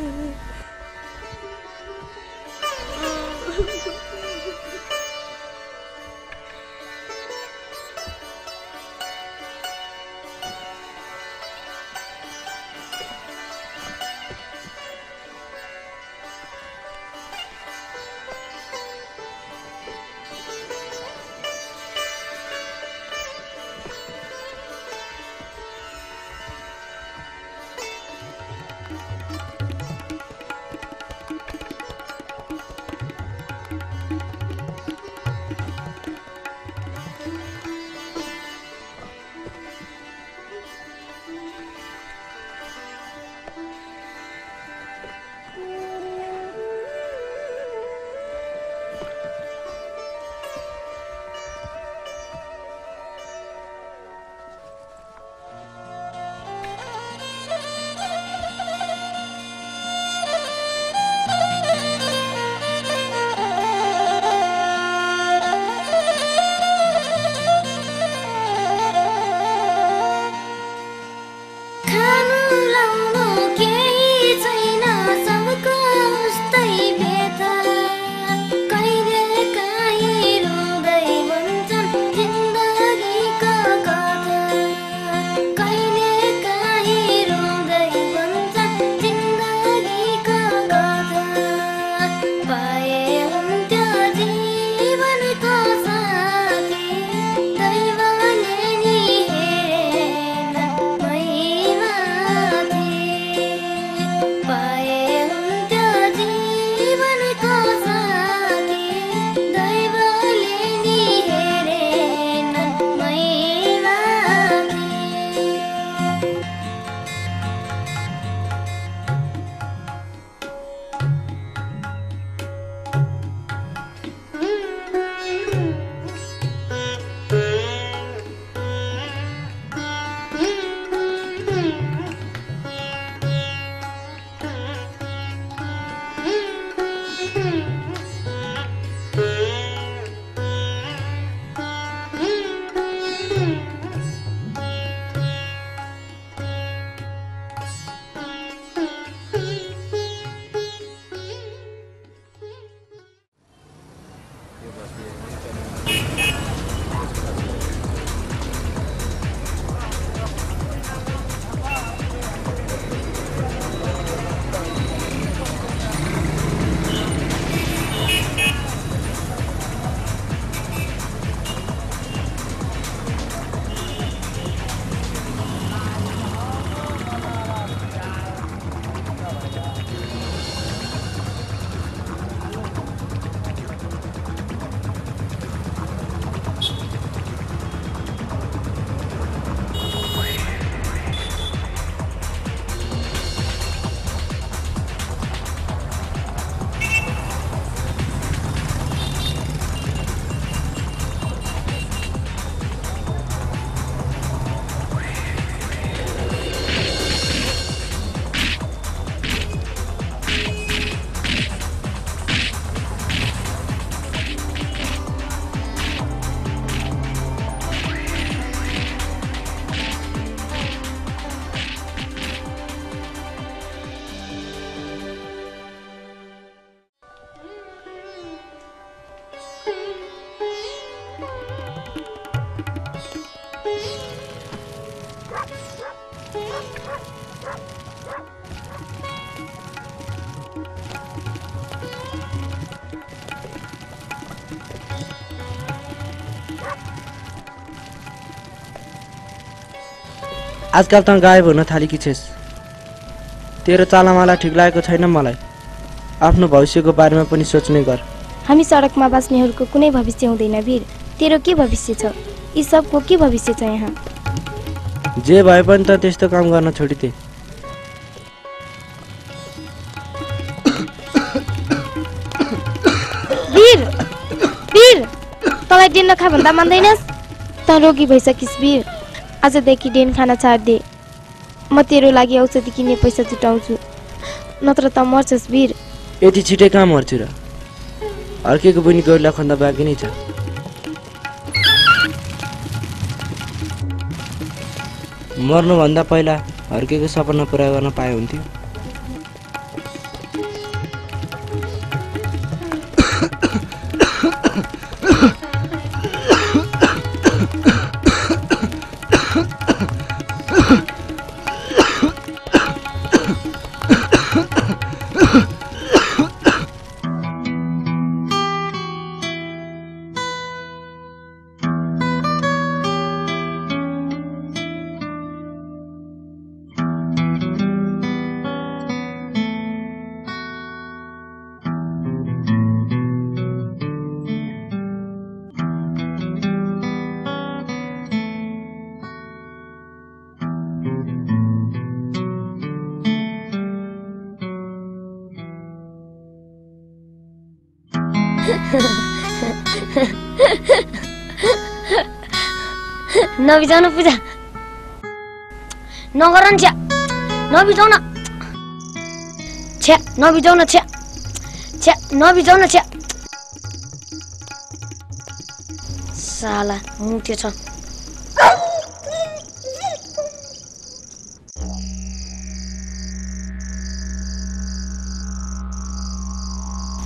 आजकल त गायब हुन थालेकी छेस। तेरो चालामाला ठिक लागेको छैन मलाई। आफ्नो भविष्यको बारेमा पनि सोच्ने गर। हामी सडकमा बाँच्नेहरूको कुनै भविष्य हुँदैन वीर। तेरो के भविष्य छ? यी सबको के भविष्य छ यहाँ? जे भए पनि त त्यस्तो काम गर्न छोडिदिए। वीर वीर तँलाई डेन नखा भन्दा मान्दैनस्? त रोगी भइसकिस् वीर। आजदेखि डेन खाना छाड्दे। म तेरो लागि औषधि किन्ने पैसा जुटाउँछु, नत्र त मर्छस् वीर। यति छिटै कहाँ मर्छु र? अर्केको पनि गोइला खन्दा बाँकी नै छ। मर्नुभन्दा पहिला अर्केको सपना पुरा गर्न पाए हुन्थ्यो। नबिजाउन पूजा, नगर न छ्या, नबिजाउन छ्या, नबिजाउन छ्या, छ्या नबिजाउन छ्या। साला मुट्यो छ।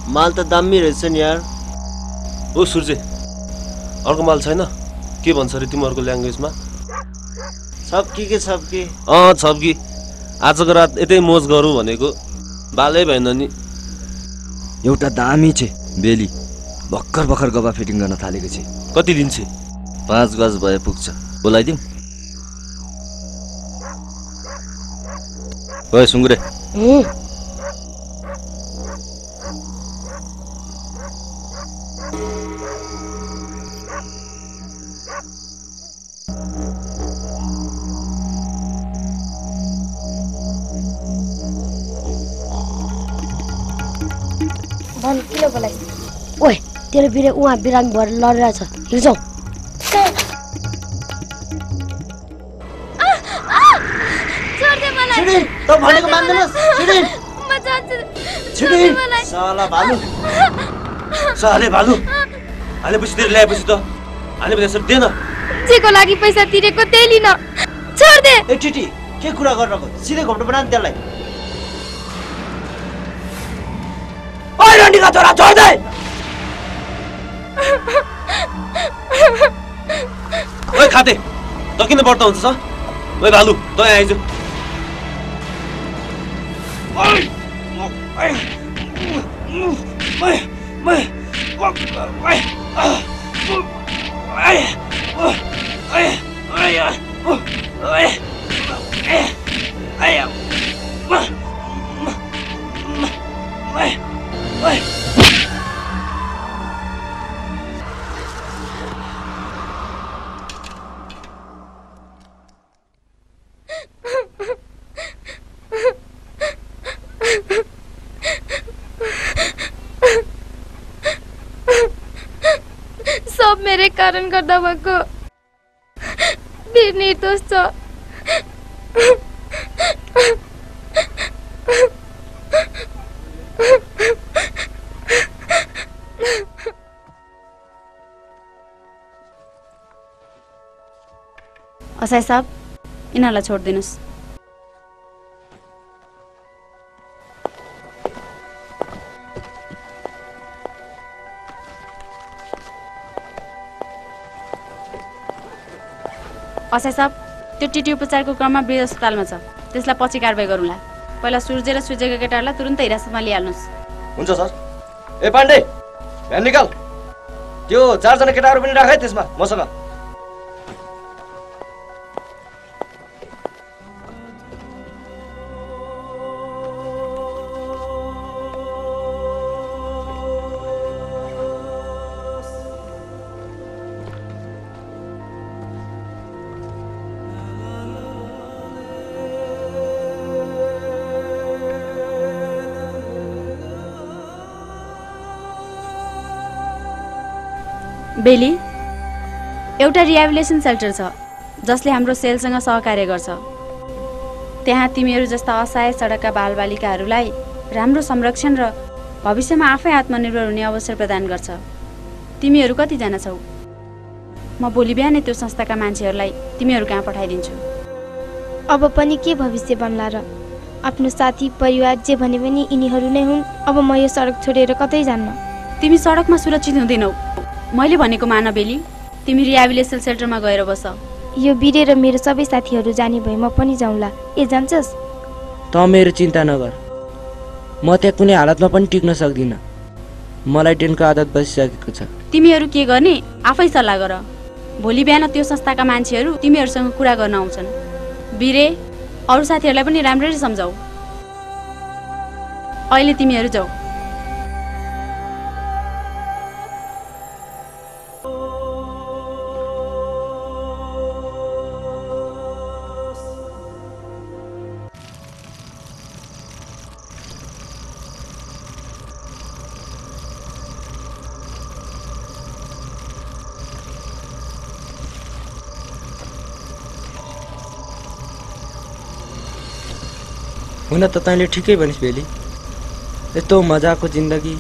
माल त दामी रहेछ नि यार। ओ सूर्य, अर्को माल छैन? के भन्छ अरे तिमीहरूको ल्याङ्ग्वेजमा? छप्की के छप्की? छप्की। आजको रात यतै मोज गरौँ भनेको, बालै भएन नि। एउटा दामी छे बेली भर्खर भर्खर गबा फिटिङ गर्न थालेको छे। कति दिन छे? 5 गज भए पुग्छ। बोलाइदिउँ? ओए सुँगुरे, भन किन बोलाइ? ओए तेरो बिरे उहाँ बिरामी भएर लडिरहेछ, हिँड्छौ। छोड्दे मलाई। छिडिन, त भनेको मान्दैनस्? छिडिन। म जान्छु। छिडिन। साला भालु। साले भालु। हालेपछि तेरो ल्याएपछि त हालेपछि यसरी दे न। जेको लागि पैसा तिरेको त्यही लिन। छोड दे। ए टिटी, के कुरा गर्नको? सिधै घोप्टो बनान त्यसलाई। ओए रन्डीका छोरा, छोड दे। ओए खाते, त किन बढ्ता हुन्छ स? ओए भालु, त यहाँ आइज। सब मेरे कारण गर्दा भएको। वीर निर्दोष छ। असाई साहब, यिनीहरूलाई छोडिदिनुहोस्। असाई साहब, त्यो टिटी उपचारको क्रममा वृद्ध अस्पतालमा छ, त्यसलाई पछि कारबाही गरौँला। पहिला सूर्य र सूर्यका केटाहरूलाई तुरुन्तै हिरासतमा लिइहाल्नुहोस्। हुन्छ सर। ए पाण्डे, भ्यान निकाल। त्यो 4 जना केटाहरू पनि राख है त्यसमा मसँग। बेली, एउटा रिहेबिलिटेसन सेल्टर छ जसले हाम्रो सेलसँग सहकार्य गर्छ। त्यहाँ तिमीहरू जस्ता असहाय सडकका बालबालिकाहरूलाई राम्रो संरक्षण र भविष्यमा आफै आत्मनिर्भर हुने अवसर प्रदान गर्छ। तिमीहरू कतिजना छौ? म भोलि बिहानै त्यो संस्थाका मान्छेहरूलाई तिमीहरू कहाँ पठाइदिन्छु। अब पनि के भविष्य बन्ला र? आफ्नो साथी परिवार जे भने पनि यिनीहरू नै हुन्। अब म यो सडक छोडेर कतै जान्न। तिमी सडकमा सुरक्षित हुँदैनौ। मैले भनेको मान बेली, तिमी रिहेबिलिटेसन सेल्टरमा गएर बस। यो बिरे र मेरो सबै साथीहरू जाने भए म पनि जाउँला। ए जान्छस्? त मेरो चिन्ता नगर, म त्यहाँ कुनै हालतमा पनि टिक्न सक्दिनँ। मलाई डेनको आदत बसिसकेको छ। तिमीहरू के गर्ने आफै सल्लाह गर। भोलि बिहान त्यो संस्थाका मान्छेहरू तिमीहरूसँग कुरा गर्न आउँछन्। बिरे, अरू साथीहरूलाई पनि राम्ररी सम्झाऊ। अहिले तिमीहरू जाऊ। हुन त तैँले ठिकै भनिस् बेली। यस्तो मजाको जिन्दगी,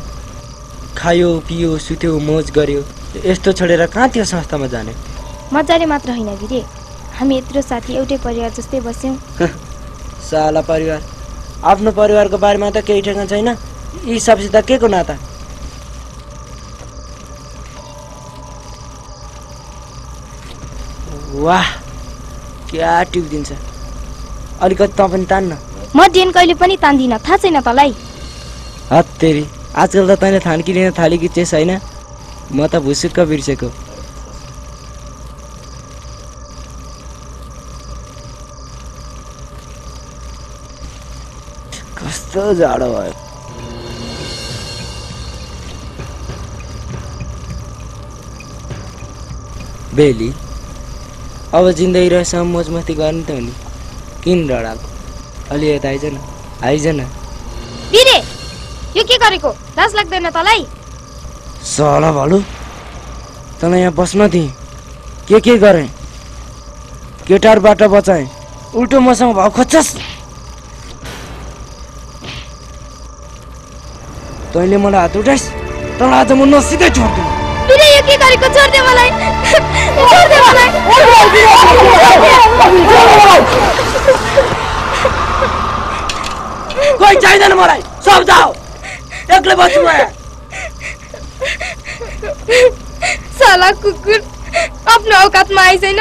खायो पियो सुत्यो मोज गर्यो, यस्तो छोडेर कहाँ त्यो संस्थामा जाने? मजाले मात्र होइन गिरे, हामी यत्रो साथी एउटै परिवार जस्तै बस्यौँ। साला परिवार, आफ्नो परिवारको बारेमा त केही ठेगान छैन। यी सबसित के को नाता? वाह, क्या टिप दिन्छ। अलिकति त पनि तान्न। म डेन कहिले पनि तान्दिनँ, थाहा छैन तँलाई? हत्तेरी, आजकल त तैँले थान्की लिन थालेकी चेस होइन? म त भुसुक्क बिर्सेको। कस्तो जाडो भयो। बेली, अब जिन्दगी रहेछ मोज मस्ती गर्ने त हो नि, किन डराएको? अलि यता आइज न, आइज न। बिरे, यो के गरेको? लाज लाग्दैन तँलाई? साला भालु, तँलाई यहाँ बस्न दिएँ, के गरेँ? केटाहरूबाट बचाएँ, उल्टो मसँग भाउ खोज्छस्? तैँले मलाई हात उठाइस्, तँलाई आज म नसिधै छोड्दिनँ। बिरे, यो के गरेको? छोड दे मलाई, छोड दे मलाई। कोही चाहिँदैन मलाई, सब जाऊ, एक्लै बस्छु म। साला कुकुर, आफ्नो औकातमा आइसैन।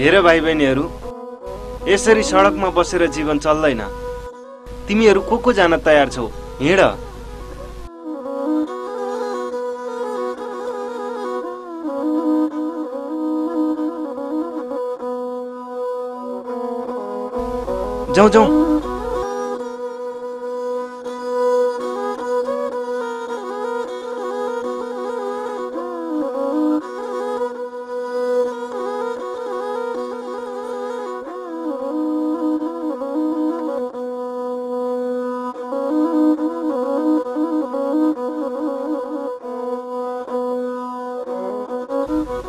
हेर भाइ बहिनीहरू, यसरी सडकमा बसेर जीवन चल्दैन। तिमीहरू को जान तयार छौ? हिँड। जाऊ जाऊ।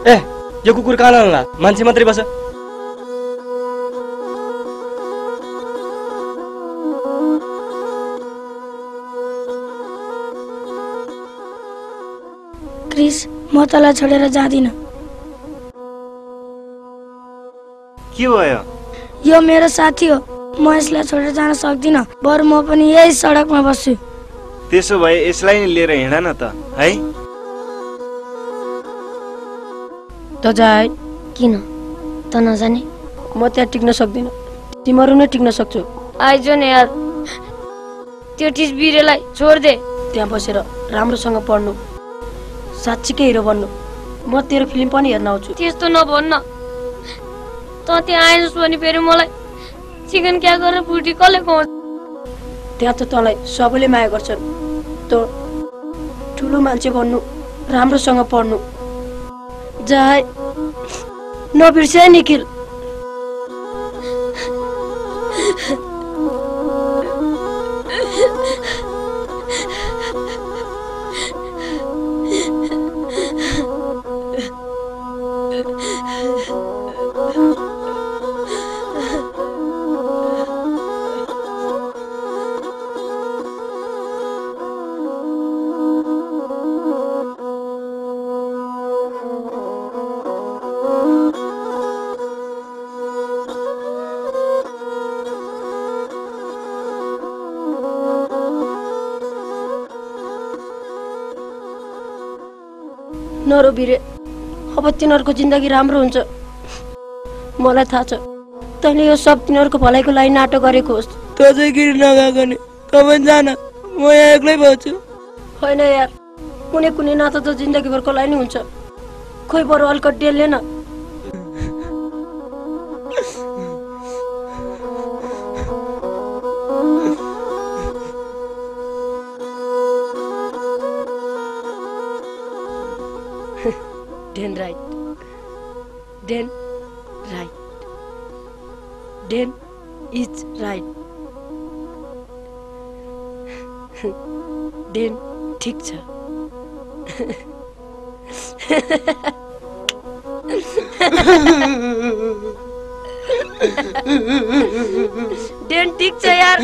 ए यो कुकुर कहाँ लाला? मान्छे मात्रै बस। क्रिस, म तँलाई छोडेर जाँदिन। के भयो? यो मेरो साथी हो, म यसलाई छोडेर जान सक्दिनँ। बरु म पनि यही सडकमा बस्छु। त्यसो भए यसलाई नि लिएर हिँड न त है। त जाए। किन त नजाने? म त्यहाँ टिक्न सक्दिनँ, तिमीहरू नै टिक्न सक्छौ। आइज न यार, त्यो टिस बिरेलाई छोड दे। त्यहाँ बसेर राम्रोसँग पढ्नु, साँच्चीकै हिरो बन्नु। म तेरो फिल्म पनि हेर्न आउँछु। त्यस्तो नभन्न। त त्यहाँ आएछस् भने फेरि मलाई चिकन क्या गरेर पुटी कसले खुवाउँछ? त्यहाँ त तँलाई सबैले माया गर्छन्। त ठुलो मान्छे बन्नु, राम्रोसँग पढ्नु। जाए नबिर्से निखिल। नरो बिरे, अब तिनीहरूको जिन्दगी राम्रो हुन्छ। मलाई थाहा छ तैँले यो सब तिनीहरूको भलाइको लागि नाटक गरेको होस्। त चाहिँ किन नगएको नि? त पनि जान, म यहाँ एक्लै बस्छु। होइन यार, कुनै कुनै नाता त जिन्दगीभरको लागि नै हुन्छ। खोइ बरु अलिकति डेल्ले न। Den right. Den right. Den is right. Den ठिक छ। Den ठिक छ यार।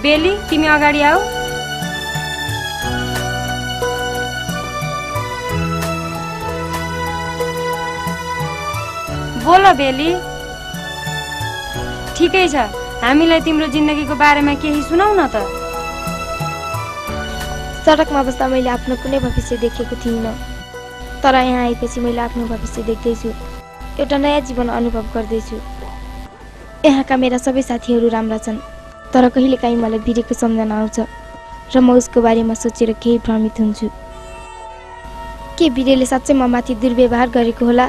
बेली, तिमी अगाडि आऊ। बोल बेली। ठिकै छ, हामीलाई तिम्रो जिन्दगीको बारेमा केही सुनाउ न त। सडकमा बस्दा मैले आफ्नो कुनै भविष्य देखेको थिइनँ, तर यहाँ आएपछि मैले आफ्नो भविष्य देख्दैछु। एउटा नयाँ जीवन अनुभव गर्दैछु। यहाँका मेरा सबै साथीहरू राम्रा छन्, तर कहिलेकाहीँ मलाई बिरेको सम्झना आउँछ र म उसको बारेमा सोचेर केही भ्रमित हुन्छु। के बिरेले साँच्चै म माथि दुर्व्यवहार गरेको होला,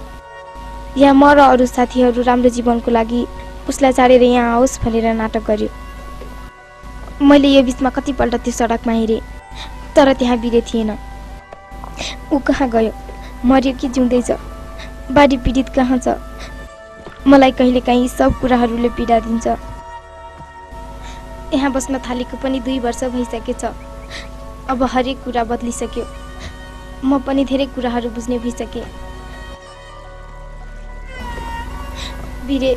या म र अरू साथीहरू राम्रो जीवनको लागि उसलाई छाडेर यहाँ आओस् भनेर नाटक गर्यो। मैले यो बिचमा कतिपल्ट त्यो सडकमा हेरेँ, तर त्यहाँ बिरे थिएन। ऊ कहाँ गयो? मर्यो कि जिउँदैछ? बाढी पीडित कहाँ छ? मलाई कहिलेकाहीँ सब कुराहरूले पीडा दिन्छ। यहाँ बस्न थालेको पनि 2 वर्ष भइसकेछ। अब हरेक कुरा बदलिसक्यो। म पनि धेरै कुराहरू बुझ्ने भइसकेँ। वीरे,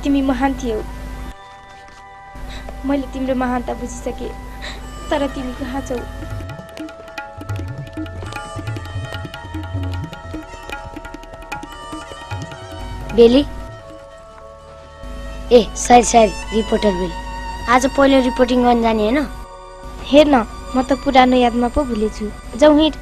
तिमी महान थियौ। मैले तिम्रो महानता बुझिसकेँ, तर तिमी कहाँ छौ? बेली ए सरी रिपोर्टर बेली, आज पहिलो रिपोर्टिङ गर्न जाने हैन? हेर न, म त पुरानो यादमा पो भुलेछु। जाउँ हिँड।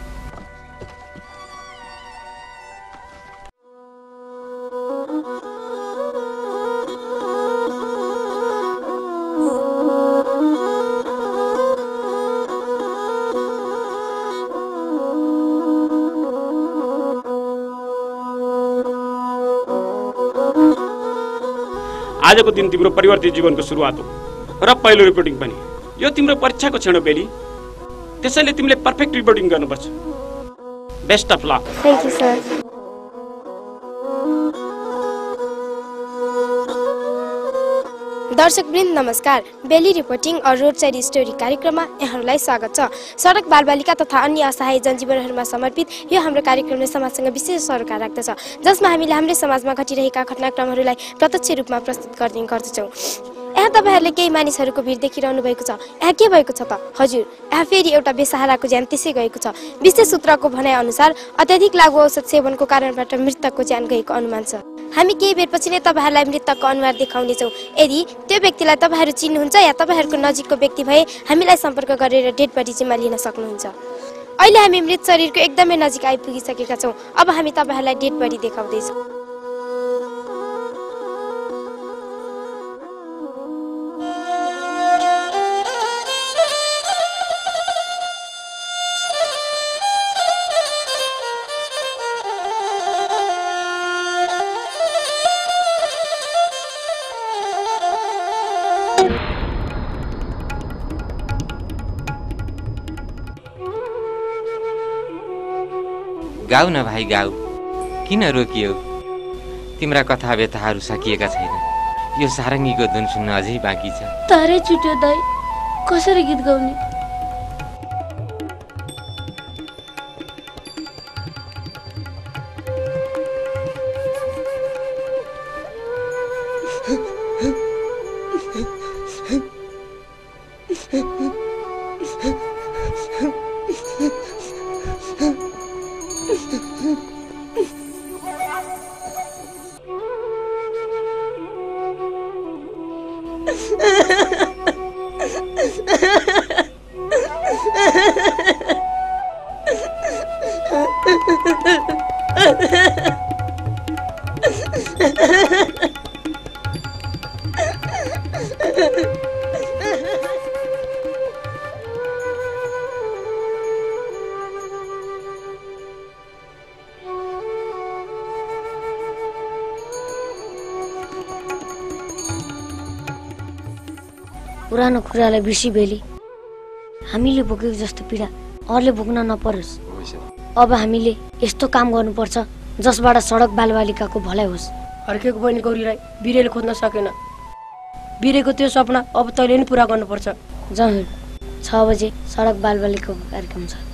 आजको दिन तिम्रो परिवर्तित जीवनको सुरुवात हो र पहिलो रिपोर्टिङ पनि। यो तिम्रो परीक्षाको क्षण हो बेली, त्यसैले तिमीले पर्फेक्ट रिपोर्टिङ गर्नुपर्छ। Best of luck. Thank you sir. दर्शकवृन्द नमस्कार। Beli reporting or roadside story कार्यक्रममा यहाँहरूलाई स्वागत छ। सडक बालबालिका तथा अन्य असहाय जनजीवनहरूमा समर्पित यो हाम्रो कार्यक्रमले समाजसँग विशेष सरोकार राख्दछ, जसमा हामीले हाम्रो समाजमा घटिरहेका घटनाक्रमहरूलाई प्रत्यक्ष रूपमा प्रस्तुत गर्ने गर्दछौँ। यहाँ तपाईँहरूले केही मानिसहरूको भिड देखिरहनु भएको छ। यहाँ के भएको छ त? हजुर, यहाँ फेरि एउटा बेसहाराको ज्यान त्यसै गएको छ। विशेष सूत्रको भनाइ अनुसार अत्याधिक लागु औषध सेवनको कारणबाट मृतकको ज्यान गएको अनुमान छ। हामी केही बेरपछि नै तपाईँहरूलाई मृतकको अनुहार देखाउनेछौँ। यदि त्यो व्यक्तिलाई तपाईँहरू चिन्नुहुन्छ या तपाईँहरूको नजिकको व्यक्ति भए हामीलाई सम्पर्क गरेर डेड बडी जिम्मा लिन सक्नुहुन्छ। अहिले हामी मृत शरीरको एकदमै नजिक आइपुगिसकेका छौँ। अब हामी तपाईँहरूलाई डेड बडी देखाउँदैछौँ। गाऊ न भाइ गाऊ, किन रोकियो? तिम्रा कथा व्यथाहरू सकिएका छैन। यो सारङ्गीको धुन सुन्न अझै बाँकी छ। तारै छुट्यो दाइ, कसरी गीत गाउने? पुरानो कुरालाई बिर्सी बेली, हामीले भोगेको जस्तो पीडा अरूले भोग्न नपरोस्। अब हामीले यस्तो काम गर्नुपर्छ जसबाट सडक बालबालिकाको भलाइ होस्। अर्केको बहिनी गौरीलाई वीरेले खोज्न सकेन। वीरेको त्यो सपना अब तैँले नि पुरा गर्नुपर्छ। जाउँ, 6 बजे सडक बालबालिकाको कार्यक्रम छ।